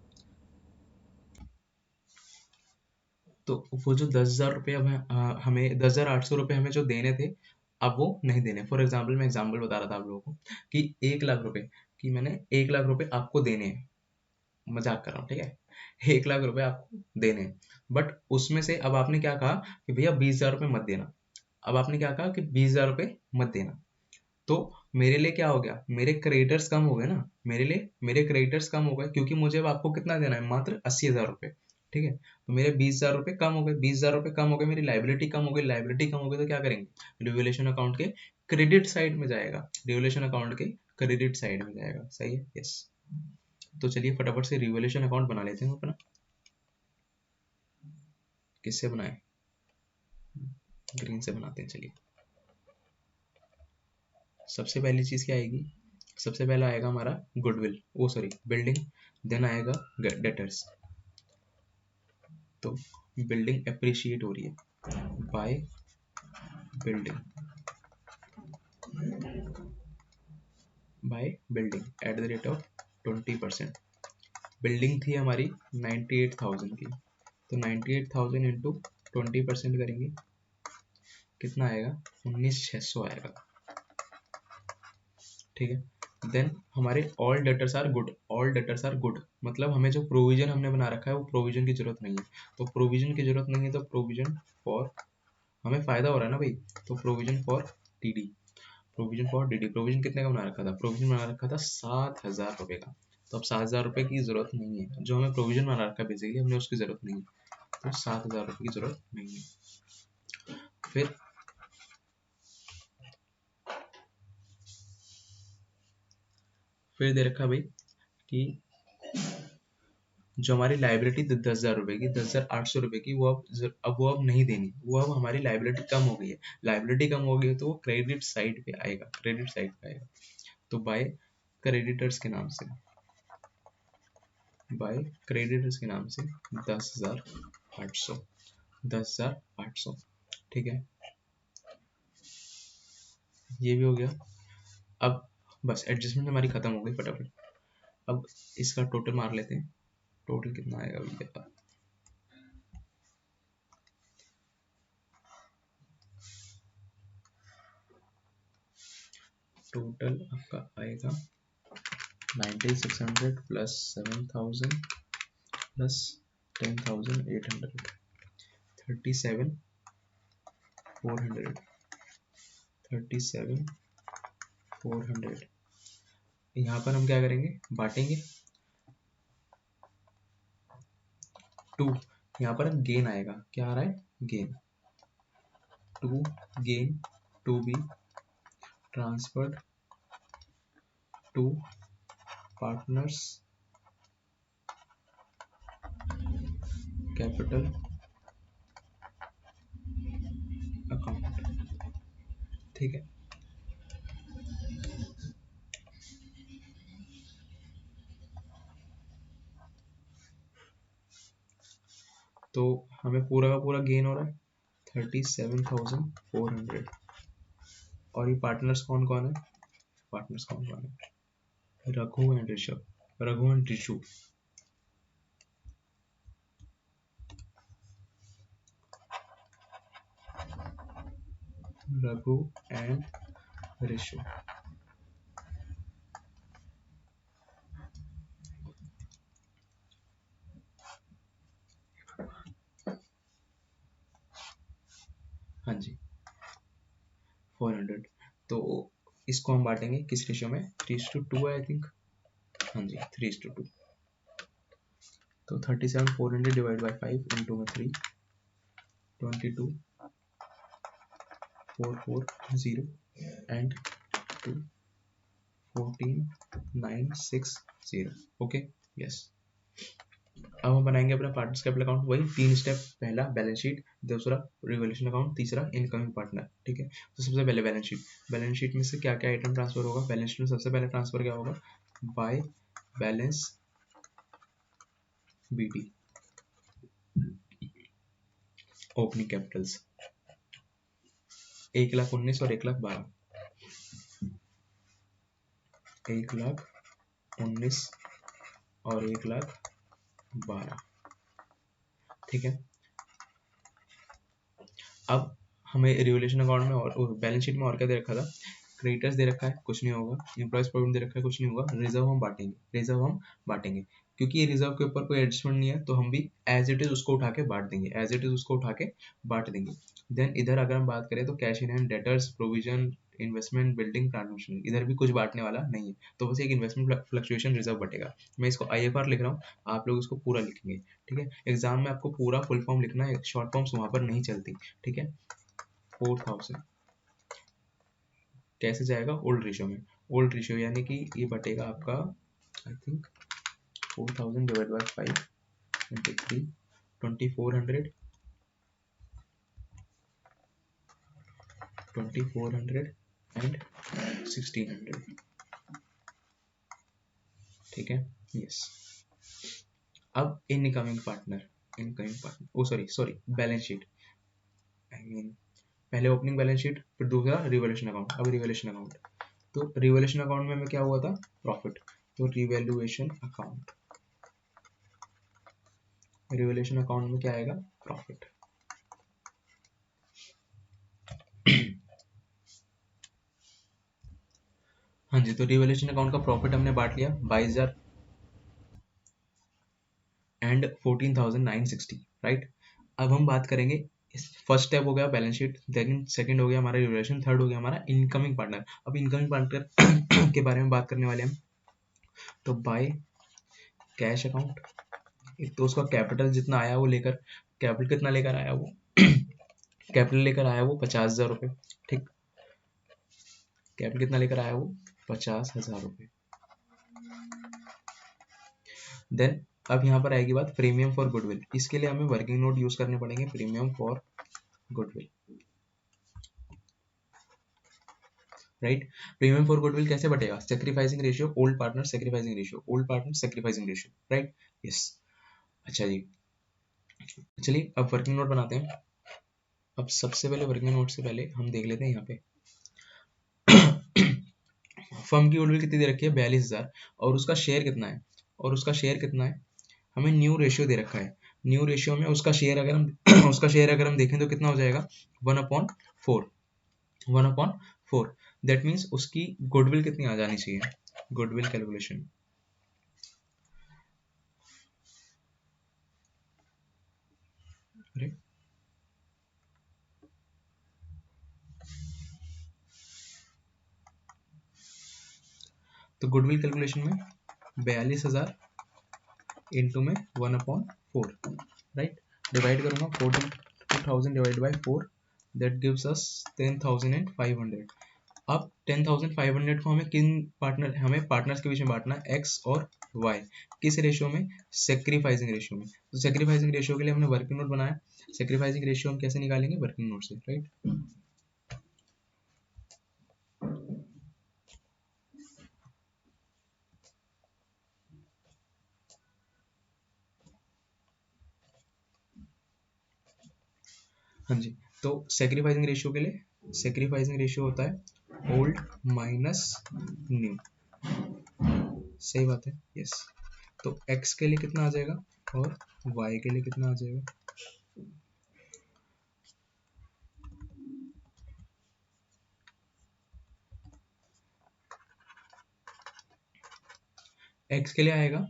S1: तो वो जो 10,000 रुपये हमें 10,800 रुपये हमें जो देने थे, अब वो नहीं देने। फॉर एग्जाम्पल, मैं एग्जाम्पल बता रहा था आप लोगों को कि 1,00,000 रुपये, कि मैंने 1,00,000 रुपये आपको देने हैं, मजाक कर रहा हूँ। ठीक है, 1,00,000 रुपये आपको देने हैं, बट उसमें से अब आपने क्या कहा कि भैया 20,000 रुपये मत देना। अब आपने क्या कहा कि 20,000 रुपये मत देना, तो मेरे लिए क्या हो गया, मेरे क्रेडिटर्स कम हो गए ना, मेरे क्रेडिटर्स कम हो गए, क्योंकि मुझे अब आपको कितना देना है, मात्र 80,000 रुपये। ठीक है, तो मेरे 20,000 रुपये कम हो गए, 20,000 रुपये कम हो गए, मेरी लाइबिलिटी कम हो गई, तो क्या करेंगे, रिवोल्यूशन अकाउंट के क्रेडिट साइड में जाएगा, सही है, यस। तो चलिए फटाफट से रिवोल्यूशन अकाउंट बना लेते हैं अपना। किससे बनाए? ग्रीन से बनाते हैं, चलिए। सबसे पहली चीज क्या आएगी, सबसे पहला आएगा हमारा गुडविल, ओ सॉरी बिल्डिंग, देन आएगा डेटर्स। तो बिल्डिंग अप्रिशिएट हो रही है, by building at the rate of 20%। Building थी हमारी 98,000 की, तो 98,000 इंटू 20% करेंगे, कितना आएगा, 19,600 आएगा। ठीक है, देन हमारे ऑल डेटर्स आर गुड, मतलब हमें जो प्रोविजन हमने बना रखा है वो प्रोविजन की जरूरत नहीं है, तो प्रोविजन फॉर, हमें फायदा हो रहा है ना भाई, तो प्रोविजन फॉर टीडी, प्रोविजन कितने का बना रखा था, 7,000 रुपये का। तो अब 7,000 रुपये की जरूरत नहीं है, जो हमें प्रोविजन बना रखा है बेसिकली हमने उसकी जरूरत नहीं है, तो 7,000 रुपये की जरूरत नहीं है। फिर दे रखा भाई कि जो हमारी लाइबिलिटी 10,000 रुपए की, 10,800 रुपए की, वो अब नहीं देनी, वो अब हमारी लाइबिलिटी कम हो गई है। लाइबिलिटी कम हो गई है तो वो क्रेडिट साइड पे आएगा, क्रेडिट साइड पे आएगा। तो बाय क्रेडिटर्स के नाम से, बाय क्रेडिटर्स के नाम से 10,800, 10,800। ठीक है, ये भी हो गया। अब बस एडजस्टमेंट हमारी खत्म हो गई फटाफट। अब इसका टोटल मार लेते हैं, टोटल कितना आएगा भैया। टोटल आपका आएगा 9600 प्लस 7000 प्लस 10,800, 37,400, 37,400। यहाँ पर हम क्या करेंगे, बांटेंगे। टू, यहाँ पर गेन आएगा, क्या आ रहा है, gain. To gain to be transferred to partners capital account. ठीक है, तो हमें पूरा का पूरा गेन हो रहा है 37,400। और ये पार्टनर्स कौन कौन है, पार्टनर्स कौन कौन है, Raghu and Rishabh, Raghu and Rishu. Raghu and Rishu. हाँ जी 400। तो इसको हम बांटेंगे किस रेशियो में, 3:2 है आई थिंक। हाँ जी 3:2। तो 37,400 डिवाइड बाई 5 इंटू में 3, 22,440 एंड 2, 14,960। Okay yes. अब हम बनाएंगे अपना पार्टनर्स कैपिटल अकाउंट, वही 3 स्टेप। पहला बैलेंस शीट, दूसरा रिवोल्यूशन अकाउंट, तीसरा इनकमिंग पार्टनर। ठीक है, तो सबसे पहले बैलेंस शीट। बैलेंस शीट में से क्या क्या आइटम ट्रांसफर होगा, बैलेंस शीट में सबसे पहले ट्रांसफर क्या होगा, by balance BT opening Capitals 1,19,000 और 1,12,000, 1,19,000 और 1,12,000। ठीक है, अब हमें रिवोल्यूशन अकाउंट में और बैलेंस शीट में और क्या दे रखा था, क्रेडिटर्स दे रखा है, कुछ नहीं होगा। एम्प्लॉयज प्रॉविडेंट दे रखा है, कुछ नहीं होगा। रिजर्व हम बांटेंगे, रिजर्व हम बांटेंगे, क्योंकि ये रिजर्व के ऊपर कोई एडजस्टमेंट नहीं है, तो हम भी एज इट इज उसको उठा के बांट देंगे, एज इट इज उसको उठा के बांट देंगे। देन इधर अगर हम बात करें तो cash in hand, debtors, provision, investment, building, transmission, इधर भी कुछ बांटने वाला नहीं है, तो बस एक इन्वेस्टमेंट फ्लक्चुएशन रिजर्व बटेगा। मैं इसको IFR लिख रहा हूँ, आप लोग इसको पूरा लिखेंगे। ठीक है, एग्जाम में आपको पूरा फुल फॉर्म लिखना है, शॉर्ट फॉर्म्स वहां पर नहीं चलती। ठीक है, 4,000 कैसे जाएगा, ओल्ड रेशियो में। ओल्ड रेशियो यानी कि ये बटेगा आपका I think 4,000 divide by 5 into 3, 2,400, 2,400 and 1,600। ठीक है यस। अब incoming partner, oh sorry sorry balance sheet, I mean पहले ओपनिंग बैलेंस शीट, फिर दूसरा रिवोल्यूशन अकाउंट। अब रिवोल्यूशन अकाउंट, तो रिवोल्यूशन अकाउंट में हमें क्या हुआ था, प्रॉफिट। तो रिवैल्यूएशन अकाउंट, रिवोल्यूशन अकाउंट में क्या आएगा, प्रॉफिट। हाँ जी, तो रिवोल्यूशन अकाउंट का प्रॉफिट हमने बांट लिया 22,000 एंड 14,960, राइट। अब हम बात करेंगे, फर्स्ट स्टेप हो गया बैलेंस शीट, देन सेकंड हो गया हमारा रिवोल्यूशन, थर्ड हो गया हमारा इनकमिंग पार्टनर। अब इनकमिंग पार्टनर के बारे में बात करने वाले हम। तो बाय कैश अकाउंट, एक तो उसका कैपिटल जितना आया वो लेकर, कैपिटल कितना लेकर आया वो कैपिटल लेकर आया वो 50,000 रुपये। ठीक, कैपिटल कितना लेकर आया वो 50,000 रुपये। देन अब यहाँ पर आएगी बात प्रीमियम फॉर गुडविल। इसके लिए हमें वर्किंग नोट यूज करने पड़ेंगे, premium for goodwill, right. Premium for goodwill कैसे बटेगा? Sacrificing ratio old partner sacrificing ratio, old partner sacrificing ratio, right. Yes, अच्छा जी, चलिए अब वर्किंग नोट बनाते हैं। अब सबसे पहले वर्किंग नोट से पहले हम देख लेते हैं यहाँ पे फर्म की गुडविल कितनी दे रखी है? 42,000, और उसका शेयर कितना है? और उसका शेयर कितना है? हमें न्यू रेशियो दे रखा है। न्यू रेशियो में उसका शेयर अगर हम उसका शेयर अगर हम देखें तो कितना हो जाएगा? 1/4, 1/4। दैट मीन्स उसकी गुडविल कितनी आ जानी चाहिए? गुडविल कैलकुलेशन, अरे तो गुडविल कैलकुलेशन में 42,000 इंटू में 1/4, राइट। डिवाइड करूंगा 42,000 divide by 4, that gives us 10,500। अब 10,500 को हमें किन पार्टनर हमें पार्टनर्स के बीच में बांटना है? एक्स और वाई। किस रेशियो में? सेक्रीफाइसिंग रेशियो में। तो सेक्रीफाइसिंग रेशियो के लिए हमने वर्किंग नोट बनाया। सेक्रीफाइसिंग रेशियो हम कैसे निकालेंगे? वर्किंग नोट से, राइट। हाँ जी, तो सेक्रीफाइसिंग रेशियो के लिए सेक्रीफाइसिंग रेशियो होता है ओल्ड माइनस न्यू, सही बात है, यस। तो x के लिए कितना आ जाएगा और y के लिए कितना आ जाएगा? x के लिए आएगा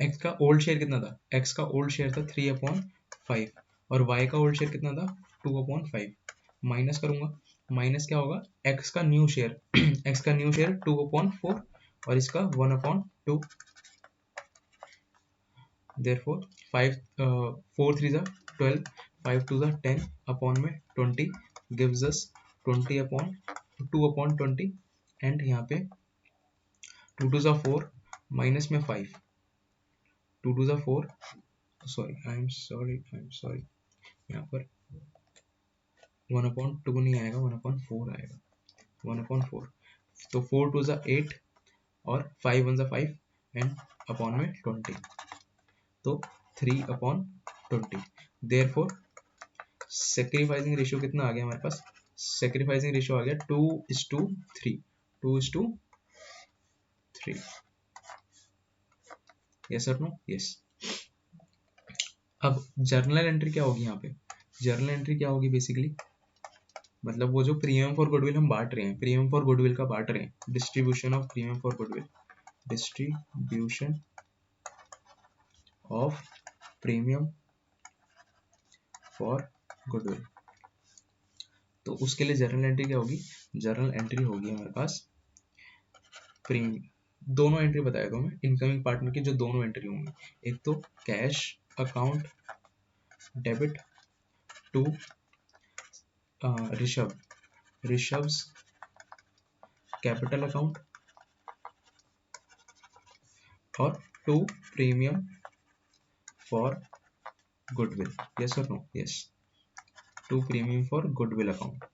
S1: x का ओल्ड शेयर कितना था? x का ओल्ड शेयर था 3/5, और y का ओल्ड शेयर कितना था? 2/5। माइनस करूंगा, माइनस क्या होगा? x का न्यू शेयर x का न्यू शेयर 2/4 और इसका 1/2। therefore 5 4 3 जा 12, 5 2 जा 10 अपॉन में 20 gives us 20 अपॉन 2/20, एंड यहाँ पे 2 2 जा 4 माइनस में 5, 2 2 जा 4, सॉरी आई एम सॉरी, यहाँ पर 1/2 नहीं आएगा, 1/4 आएगा, 1/4। तो 4 2 जा 8 और 5 1 जा 5 एंड अपॉन में 20, तो 3/20। देयरफॉर सेक्रीफाइसिंग रेशियो कितना आ गया हमारे पास? सेक्रीफाइसिंग रेशियो आ गया 2:3, 2:3। यस और नो? यस। अब जर्नल एंट्री क्या होगी यहाँ पे? जर्नल एंट्री क्या होगी बेसिकली? मतलब वो जो प्रीमियम फॉर गुडविल हम बांट रहे हैं, प्रीमियम फॉर गुडविल का बांट रहे हैं, distribution of premium for goodwill, distribution of premium for goodwill. तो उसके लिए जर्नल एंट्री क्या होगी? जर्नल एंट्री होगी हमारे पास प्रीमियम, दोनों एंट्री बताया था मैं, इनकमिंग पार्टनर की जो दोनों एंट्री होंगी, एक तो cash account debit to Rishabh's capital account, और to premium for goodwill. Yes और no? Yes, to premium for goodwill account.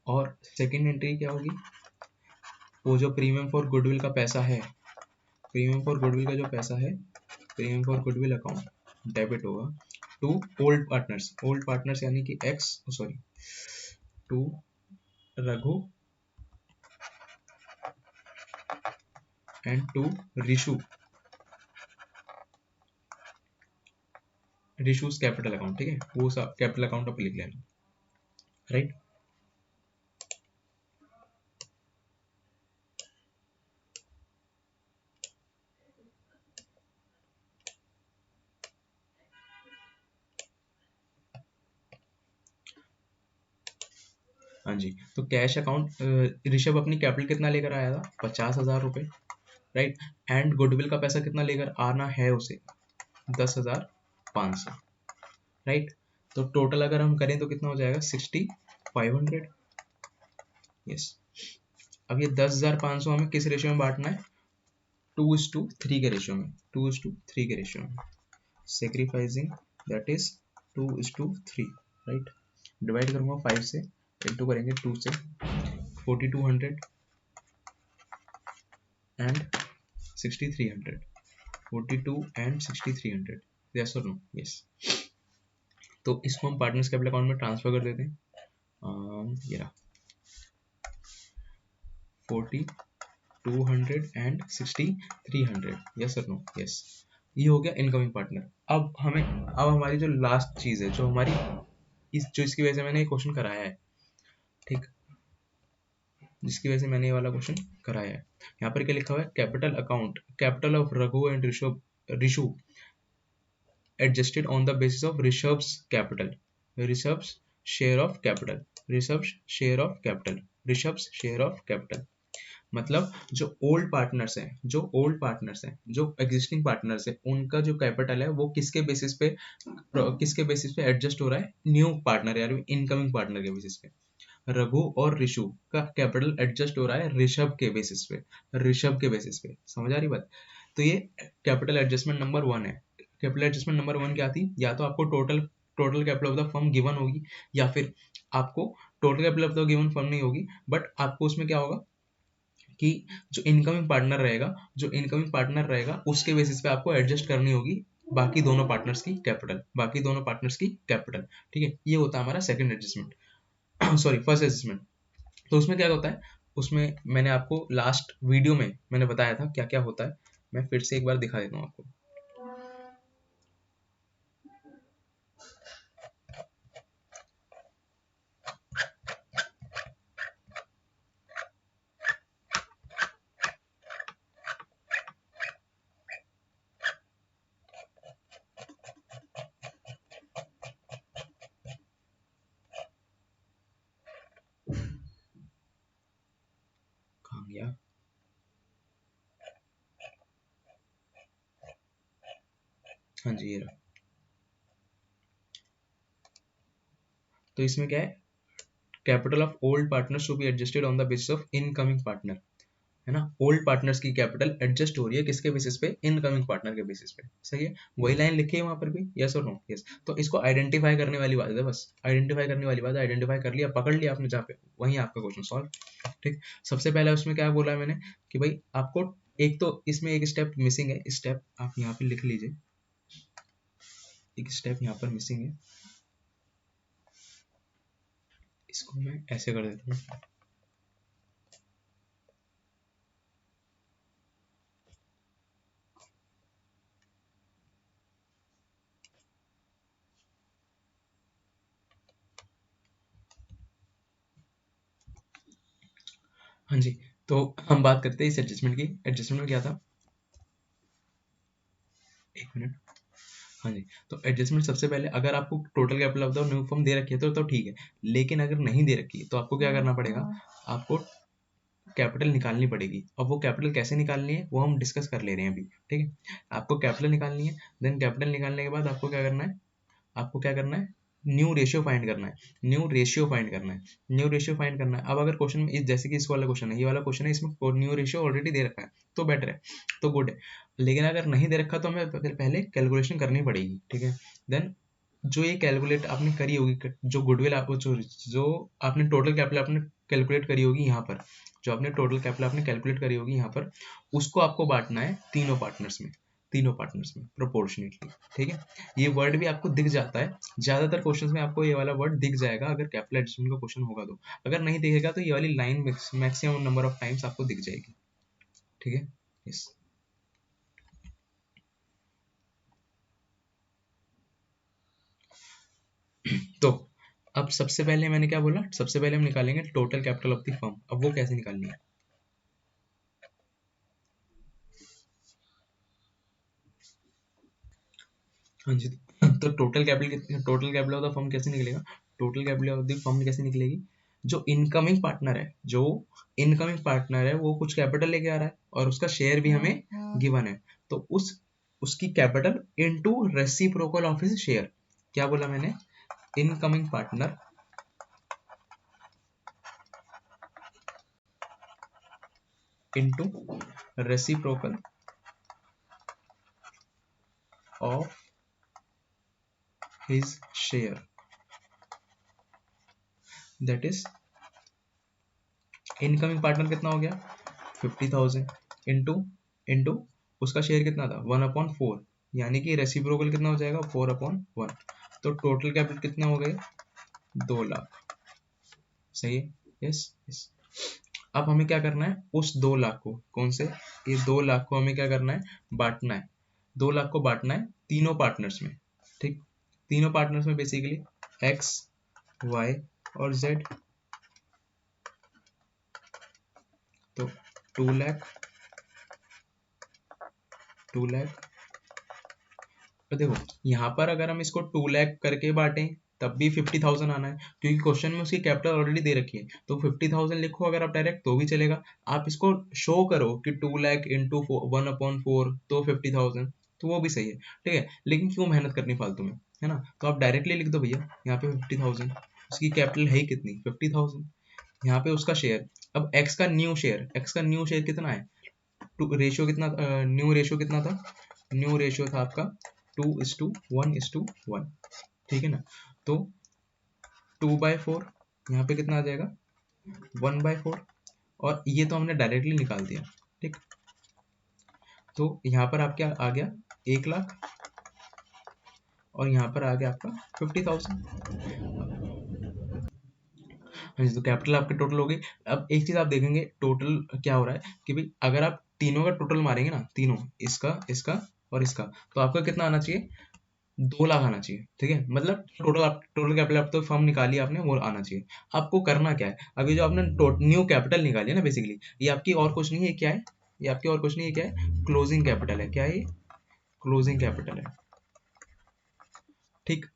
S1: और सेकेंड एंट्री क्या होगी? वो जो प्रीमियम फॉर गुडविल का पैसा है, प्रीमियम फॉर गुडविल का जो पैसा है, premium for goodwill account debit होगा टू ओल्ड पार्टनर्स यानी कि X, sorry, to Raghu and to Rishu's capital account, ठीक है, वो सब कैपिटल अकाउंट आप लिख लेना, राइट। हाँ जी, तो कैश अकाउंट ऋषभ अपनी कैपिटल कितना लेकर आया था? 50,000 रुपए, राइट। एंड गुडविल का पैसा कितना लेकर आना है उसे? 10,500, राइट। तो टोटल अगर हम करें तो कितना हो जाएगा? 60,500। यस। अब ये 10,500 हमें किस रेशियो में बांटना है? 2:3 के रेशियो में, 2:3 के रेशियो में sacrificing, that is 2:3, right. Divide करूंगा 5 से, इंटू करेंगे 2 से, 4200 एंड 6300, 42 एंड 6300, यस और नो? यस। तो इसको हम पार्टनर्स कैपिटल अकाउंट में ट्रांसफर कर देते हैं। ये रहा 4200 एंड 6300, यस और नो? यस। ये हो गया इनकमिंग पार्टनर। अब हमारी जो लास्ट चीज है, जो हमारी इसकी वजह से मैंने ये क्वेश्चन कराया है, ठीक, जिसकी वजह से मैंने ये वाला क्वेश्चन कराया है। यहाँ पर क्या लिखा हुआ है? Capital account, capital of Raghu and Rishu adjusted on the basis of Rishabh's capital, Rishabh's share of capital, Rishabh's share of capital, Rishabh's share of capital। मतलब जो ओल्ड पार्टनर्स हैं, जो एग्जिस्टिंग पार्टनर्स हैं, उनका जो कैपिटल है वो किसके बेसिस पे एडजस्ट हो रहा है? न्यू पार्टनर यार इनकमिंग पार्टनर के बेसिस पे। रघु और ऋषु का कैपिटल एडजस्ट हो रहा है ऋषभ के बेसिस पे, समझ आ रही बात? तो ये कैपिटल एडजस्टमेंट नंबर 1 है। कैपिटल एडजस्टमेंट नंबर 1 क्या थी? या तो आपको total capital of the firm given होगी, या फिर आपको total capital of the given firm नहीं होगी, बट आपको उसमें क्या होगा कि जो इनकमिंग पार्टनर रहेगा उसके बेसिस पे आपको एडजस्ट करनी होगी बाकी दोनों पार्टनर्स की कैपिटल, ठीक है। ये होता है हमारा second adjustment, sorry first adjustment. तो उसमें क्या होता है? उसमें मैंने आपको लास्ट वीडियो में मैंने बताया था क्या क्या होता है। मैं फिर से एक बार दिखा देता हूँ आपको। कहाँ गया? हाँ जी, ये रहा। तो इसमें क्या है? Capital of old partners to be adjusted on the basis of incoming partner, है ना। ओल्ड पार्टनर्स की कैपिटल एडजस्ट हो रही है किसके बेसिस पे? इनकमिंग पार्टनर के बेसिस पे, सही है। वही लाइन लिखी है वहां पर भी, यस और नो? यस। तो इसको आइडेंटिफाई करने वाली बात है, बस आइडेंटिफाई करने वाली बात है। आइडेंटिफाई कर लिया, पकड़ लिया आपने जहाँ पे, वहीं आपका क्वेश्चन सॉल्व, ठीक। सबसे पहले उसमें क्या बोला है मैंने कि भाई आपको एक तो इसमें एक स्टेप मिसिंग है, स्टेप आप यहाँ पे लिख लीजिए, एक स्टेप यहाँ पर मिसिंग है, इसको मैं ऐसे कर देता हूँ। हाँ जी, तो हम बात करते हैं इस एडजस्टमेंट की। एडजस्टमेंट में क्या था? एक मिनट। हाँ जी, तो एडजस्टमेंट सबसे पहले अगर आपको total capital of the new firm दे रखी है तो ठीक है, लेकिन अगर नहीं दे रखी तो आपको क्या करना पड़ेगा? आपको कैपिटल निकालनी पड़ेगी। अब वो कैपिटल कैसे निकालनी है वो हम डिस्कस कर ले रहे हैं अभी, ठीक है। आपको कैपिटल निकालनी है, देन कैपिटल निकालने के बाद आपको क्या करना है? न्यू रेशियो फाइंड करना है, न्यू रेशियो फाइंड करना है। अब अगर क्वेश्चन में जैसे कि इस वाला क्वेश्चन है, ये वाला क्वेश्चन है, इसमें न्यू रेशियो ऑलरेडी दे रखा है तो बेटर है, तो गुड है। लेकिन अगर नहीं दे रखा तो हमें पहले कैलकुलेशन करनी पड़ेगी, ठीक है। देन जो ये कैलकुलेट आपने करी होगी, जो गुडविल आप जो आपने टोटल कैपिटल आपने कैलकुलेट करी होगी यहाँ पर, जो आपने टोटल कैपिटल आपने कैलकुलेट करी होगी यहाँ पर, उसको आपको बांटना है तीनों पार्टनर्स में प्रोपोर्शनेटली, ठीक है। ये वर्ड भी आपको दिख जाता है, ज्यादातर क्वेश्चंस में आपको ये वाला वर्ड दिख जाएगा अगर कैपिटल एडिशन का क्वेश्चन होगा तो। अगर नहीं दिखेगा तो ये वाली line maximum number of times आपको दिख जाएगी, ठीक है। यस। तो अब सबसे पहले मैंने क्या बोला? सबसे पहले हम निकालेंगे total capital of the firm. अब वो कैसे निकालनी है? हाँ जी, तो total capital of the firm कैसे निकलेगा? Total capital of the firm कैसे निकलेगी? जो इनकमिंग पार्टनर है वो कुछ कैपिटल लेके आ रहा है और उसका शेयर भी हमें गिवन है, तो उसकी capital into reciprocal of his share. क्या बोला मैंने? Incoming partner into reciprocal of his share, that is incoming partner कितना हो गया 50,000 इंटू इंटू उसका शेयर कितना था 1/4, यानी कि रेसिप्रोकल कितना हो जाएगा 4/1, तो टोटल कैपिटल कितना हो गए 2 लाख। सही है, यस यस। अब हमें क्या करना है उस 2 लाख को, कौन से, ये 2 लाख को हमें क्या करना है बांटना है, 2 लाख को बांटना है तीनों पार्टनर्स में। ठीक, तीनों पार्टनर्स में बेसिकली एक्स, वाई और जेड। तो 2 लाख 2 लाख, तो देखो यहाँ पर अगर हम इसको 2 लाख करके बांटें तब भी 50,000 आना है, क्योंकि क्वेश्चन में उसकी कैपिटल ऑलरेडी दे रखी है। तो 50,000 लिखो अगर आप डायरेक्ट तो भी चलेगा, आप इसको शो करो कि 2 लाख इंटू 1/4 तो 50,000, तो वो भी सही है। ठीक है, लेकिन क्यों मेहनत करनी फालतू में, है ना। तो आप डायरेक्टली लिख दो भैया यहाँ पे 50,000, उसकी कैपिटल है ही कितनी 50,000, यहाँ पे उसका शेयर। अब एक्स का न्यू शेयर, कितना है, रेशियो कितना, न्यू रेशियो कितना था, न्यू रेशियो था आपका 2:1:1, ठीक है ना। तो 2/4 यहाँ पे कितना आ जाएगा 1/4, और ये तो हमने डायरेक्टली निकाल दिया। ठीक, तो यहाँ पर आपके आ गया 1 लाख और यहाँ पर आ गया आपका 50,000। तो कैपिटल आपकी टोटल हो गई। अब एक चीज आप देखेंगे टोटल क्या हो रहा है कि भाई अगर आप तीनों का टोटल मारेंगे ना, तीनों इसका इसका और इसका, तो आपका कितना आना चाहिए 2 लाख आना चाहिए। ठीक है, मतलब टोटल कैपिटल आप तो फर्म निकाली आपने वो आना चाहिए। आपको करना क्या है, अभी जो आपने न्यू कैपिटल निकाली है ना, बेसिकली ये आपकी और कुछ नहीं है, क्या है ये आपकी और कुछ नहीं है, क्या है क्लोजिंग कैपिटल है। क्या है ये क्लोजिंग कैपिटल है। ठीक,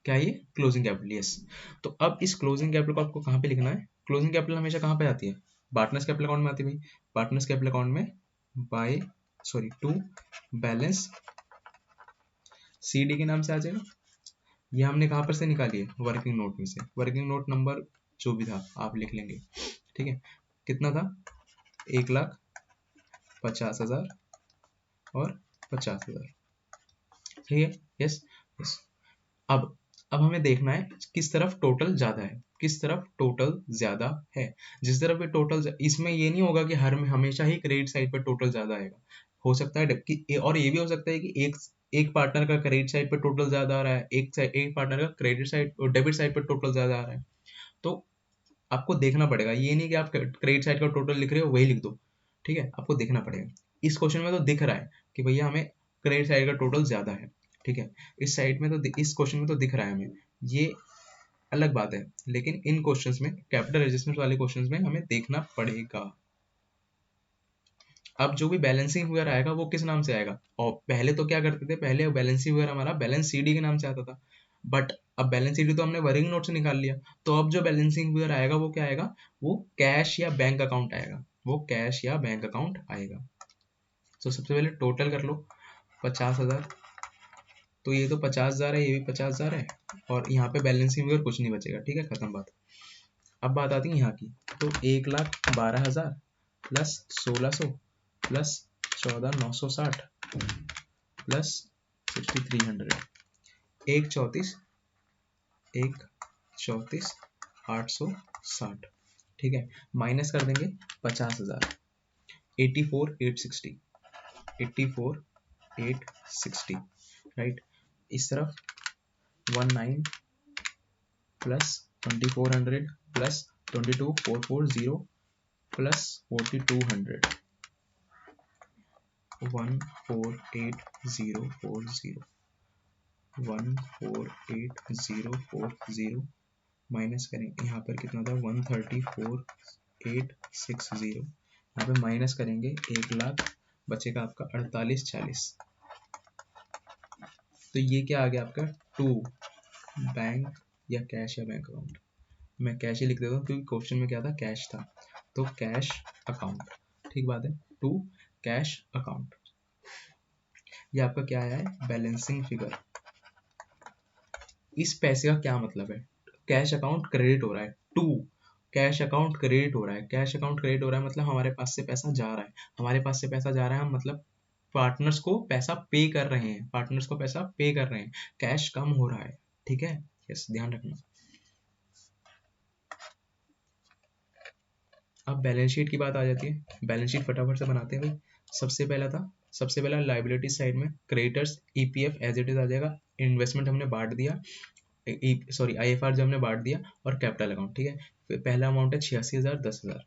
S1: क्या है ये क्लोजिंग कैपिटल, यस। तो अब इस क्लोजिंग कैपिटल को आपको कहाँ पे लिखना है, क्लोजिंग कैपिटल हमेशा कहाँ पे आती है पार्टनर्स कैपिटल अकाउंट में आती है भाई। पार्टनर्स कैपिटल अकाउंट में बाय टू बैलेंस सीडी के नाम से आ जाएगा। ये हमने कहाँ पर से निकाली है वर्किंग नोट में से, वर्किंग नोट नंबर जो भी था आप लिख लेंगे। ठीक है, कितना था 1,50,000 और 50,000। ठीक है, यस यस। अब हमें देखना है किस तरफ टोटल ज्यादा है, किस तरफ टोटल ज्यादा है। जिस तरफ भी टोटल, इसमें ये नहीं होगा कि हर में हमेशा ही क्रेडिट साइड पर टोटल ज्यादा आएगा। हो सकता है कि और ये भी हो सकता है कि एक पार्टनर का क्रेडिट साइड पर टोटल ज्यादा आ रहा है, एक पार्टनर का क्रेडिट साइड और डेबिट साइड पर टोटल ज्यादा आ रहा है। तो आपको देखना पड़ेगा, ये नहीं कि आप क्रेडिट साइड का टोटल लिख रहे हो वही लिख दो। ठीक है, आपको देखना पड़ेगा। इस क्वेश्चन में तो दिख रहा है कि भैया हमें क्रेडिट साइड का टोटल ज्यादा है। ठीक है, इस साइड में तो इस क्वेश्चन में तो दिख रहा है हमें, ये अलग बात है। लेकिन इन क्वेश्चंस में कैपिटल एडजस्टमेंट वाले क्वेश्चंस में हमें देखना पड़ेगा। अब जो भी बैलेंसिंग वगैरह आएगा वो किस नाम से आएगा, और पहले तो क्या करते थे, पहले बैलेंसिंग वगैरह हमारा बैलेंस सीडी के नाम से आता था। बट अब बैलेंस सीडी तो हमने वर्किंग नोट से निकाल लिया, तो अब जो बैलेंसिंग वगैरह आएगा वो क्या आएगा, वो कैश या बैंक अकाउंट आएगा, वो कैश या बैंक अकाउंट आएगा। तो सबसे पहले टोटल कर लो 50,000, तो ये तो 50,000 है, ये भी 50,000 है, और यहाँ पे बैलेंसिंग वगैरह कुछ नहीं बचेगा। ठीक है, खत्म बात। अब बात आती है यहाँ की, तो 1,12,000 प्लस 1,600 प्लस 14,960 प्लस 6,300, 1,34,860। ठीक है, माइनस कर देंगे 50,000, 84,860, 84,860, राइट। इस तरफ 19 प्लस 2,400 प्लस 22,440 प्लस 4,200, 148,040, 148,040 माइनस करेंगे, यहाँ पर कितना था 134,860, यहाँ पे माइनस करेंगे 1 लाख, बचेगा आपका 48,40। तो ये क्या आ गया आपका टू बैंक या कैश या बैंक अकाउंट। मैं कैश ही लिख देता हूँ क्योंकि क्वेश्चन में क्या था कैश था, तो कैश अकाउंट। ठीक बात है, टू कैश अकाउंट। ये आपका क्या आया है बैलेंसिंग फिगर। इस पैसे का क्या मतलब है, कैश अकाउंट क्रेडिट हो रहा है, टू कैश अकाउंट क्रेडिट हो रहा है, कैश अकाउंट क्रेडिट हो रहा है मतलब हमारे पास से पैसा जा रहा है, हमारे पास से पैसा जा रहा है हम मतलब पार्टनर्स को पैसा पे कर रहे हैं, पार्टनर्स को पैसा पे कर रहे हैं, कैश कम हो रहा है, ठीक है। यस, ध्यान रखना। अब बैलेंस शीट की बात आ जाती है। बैलेंस शीट फटाफट से बनाते हैं भाई। सबसे पहला लाइबिलिटी साइड में creditors EPF as it is आ जाएगा, इन्वेस्टमेंट हमने बांट दिया, सॉरी आईएफआर जो हमने बांट दिया, और कैपिटल अकाउंट, ठीक है। फिर पहला अमाउंट है 86,000, 10,000।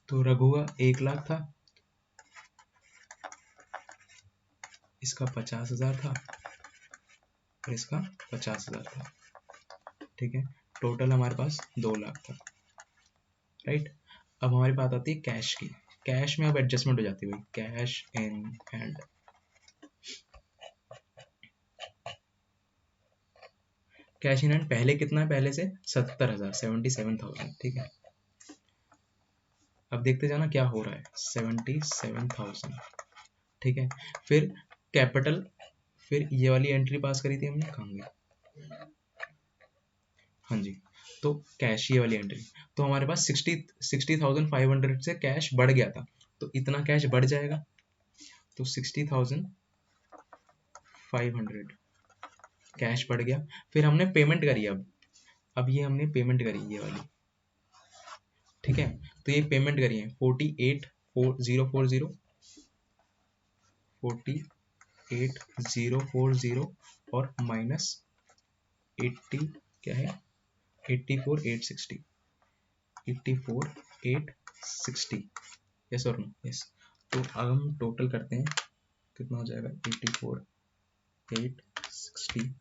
S1: तो रघु का 1 लाख था, इसका 50,000 था, और इसका 50,000 था, ठीक है। टोटल हमारे पास 2 लाख था, राइट। अब हमारी बात आती है कैश की। कैश में अब एडजस्टमेंट हो जाती है भाई, cash in hand. Cash in hand पहले कितना है, पहले से 70,000, 77,000, ठीक है। अब देखते जाना क्या हो रहा है, 77,000, ठीक है। फिर कैपिटल, फिर ये वाली एंट्री पास करी थी हमने, कहाँ गई, हाँ जी। तो कैश, ये वाली एंट्री, तो हमारे पास 60,500 से कैश बढ़ गया था, तो इतना कैश बढ़ जाएगा, तो 60,500 कैश बढ़ गया। फिर हमने पेमेंट करी, अब ये हमने पेमेंट करी, ये वाली, ठीक है। तो ये पेमेंट करी है 48,040, 48,040 और माइनस 80, क्या है, 84,860, 84,860, यस और नो, यस। तो अब हम टोटल करते हैं, कितना हो जाएगा, 84,860।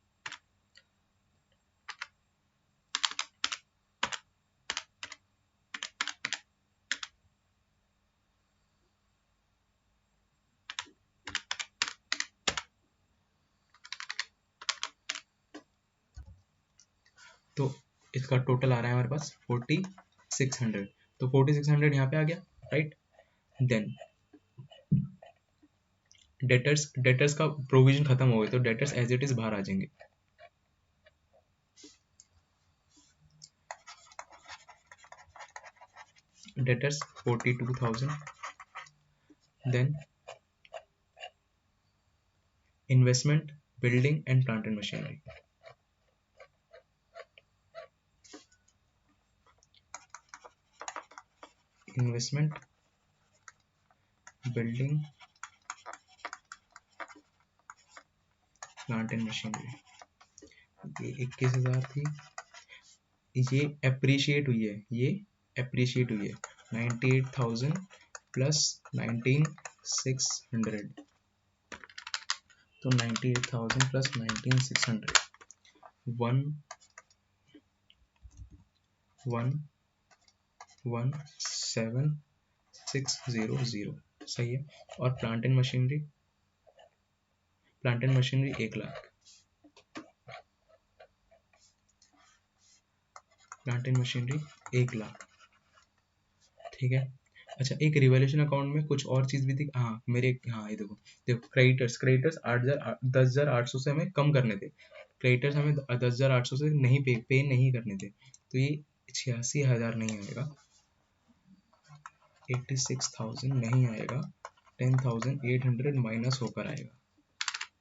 S1: तो इसका टोटल आ रहा है हमारे पास 4,600, तो 4,600 यहाँ पे आ गया, राइट। देन डेटर्स का प्रोविजन खत्म हो गया, तो डेटर्स एज इट इज बाहर आ जाएंगे। Debtors 42,000, then investment, building and plant and machinery, investment, building, plant and machinery, ये 21,000 थी, ये अप्रिशिएट हुई है, ये अप्रिशिएट हुई है 98,000 प्लस 19,600, तो 98,000 प्लस 19,600, 1,17,600, सही है। और plant and machinery 1 lakh, plant and machinery 1 lakh, ठीक है। अच्छा, एक रिवॉल्यूशन अकाउंट में कुछ और चीज भी थी, हाँ मेरे, हाँ ये देखो, देखो क्रेडिटर्स 10,800 से हमें कम करने थे, क्रेडिटर्स हमें 10,800 से नहीं पे नहीं करने थे, तो ये 86,000 नहीं आएगा, 86,000 नहीं आएगा, 10,800 माइनस होकर आएगा,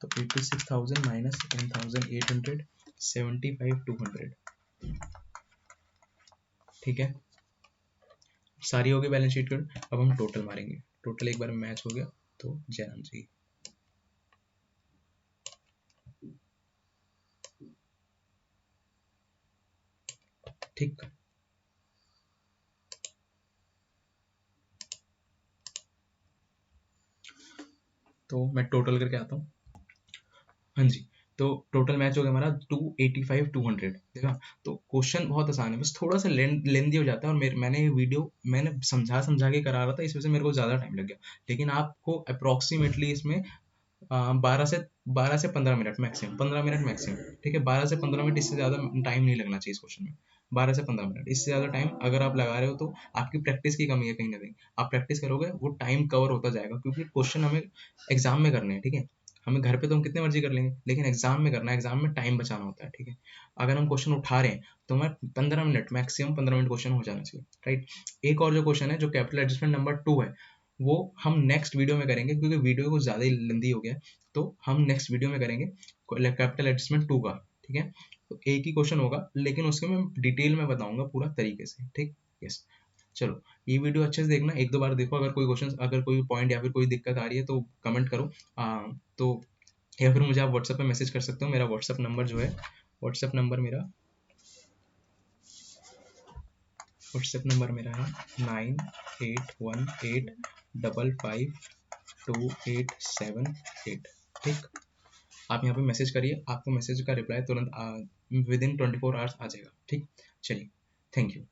S1: तो 86,000 माइनस 10,800, 75,200, ठीक है। सारी होगी बैलेंस शीट कर। अब हम टोटल मारेंगे, टोटल एक बार मैच हो गया, तो जयराम जी, ठीक। तो मैं टोटल करके आता हूँ। हाँ जी, तो टोटल मैच हो गया हमारा 285 200, देखा। तो क्वेश्चन बहुत आसान है, बस थोड़ा सा लेंदी हो जाता है, और मैंने वीडियो मैंने समझा समझा के करा रहा था, इस वजह से मेरे को ज़्यादा टाइम लग गया। लेकिन आपको अप्रोक्सीमेटली इसमें 12 से 15 मिनट मैक्सिमम, 15 मिनट मैक्सिमम, ठीक है। 12 से 15 मिनट, इससे ज़्यादा टाइम नहीं लगना चाहिए इस क्वेश्चन में। 12 से 15 मिनट, इससे ज़्यादा टाइम अगर आप लगा रहे हो तो आपकी प्रैक्टिस की कमी है कहीं ना कहीं। आप प्रैक्टिस करोगे वो टाइम कवर होता जाएगा, क्योंकि क्वेश्चन हमें एग्जाम में करने हैं, ठीक है। हमें घर पे तो हम कितने मर्जी कर लेंगे, लेकिन एग्जाम में करना है, एग्जाम में टाइम बचाना होता है, ठीक है। अगर हम क्वेश्चन उठा रहे हैं तो हमें 15 मिनट मैक्सिमम, 15 मिनट क्वेश्चन हो जाना चाहिए, राइट। एक और जो क्वेश्चन है, जो कैपिटल एडजस्टमेंट नंबर 2 है, वो हम नेक्स्ट वीडियो में करेंगे, क्योंकि वीडियो को ज़्यादा ही लेंदी हो गया है। तो हम नेक्स्ट वीडियो में करेंगे कैपिटल एडजस्टमेंट 2 का, ठीक है। तो एक ही क्वेश्चन होगा, लेकिन उसके मैं डिटेल में बताऊंगा पूरा तरीके से, ठीक। यस। चलो, ये वीडियो अच्छे से देखना, एक दो बार देखो। अगर कोई क्वेश्चन, अगर कोई पॉइंट या फिर कोई दिक्कत आ रही है तो कमेंट करो। तो या फिर मुझे आप व्हाट्सएप पे मैसेज कर सकते हो। मेरा व्हाट्सएप नंबर जो है, व्हाट्सएप नंबर मेरा व्हाट्सएप नंबर मेरा है 9818552878, ठीक। आप यहाँ पे मैसेज करिए, आपको मैसेज का रिप्लाई तुरंत विद इन 24 आवर्स आ जाएगा, ठीक। चलिए, थैंक यू।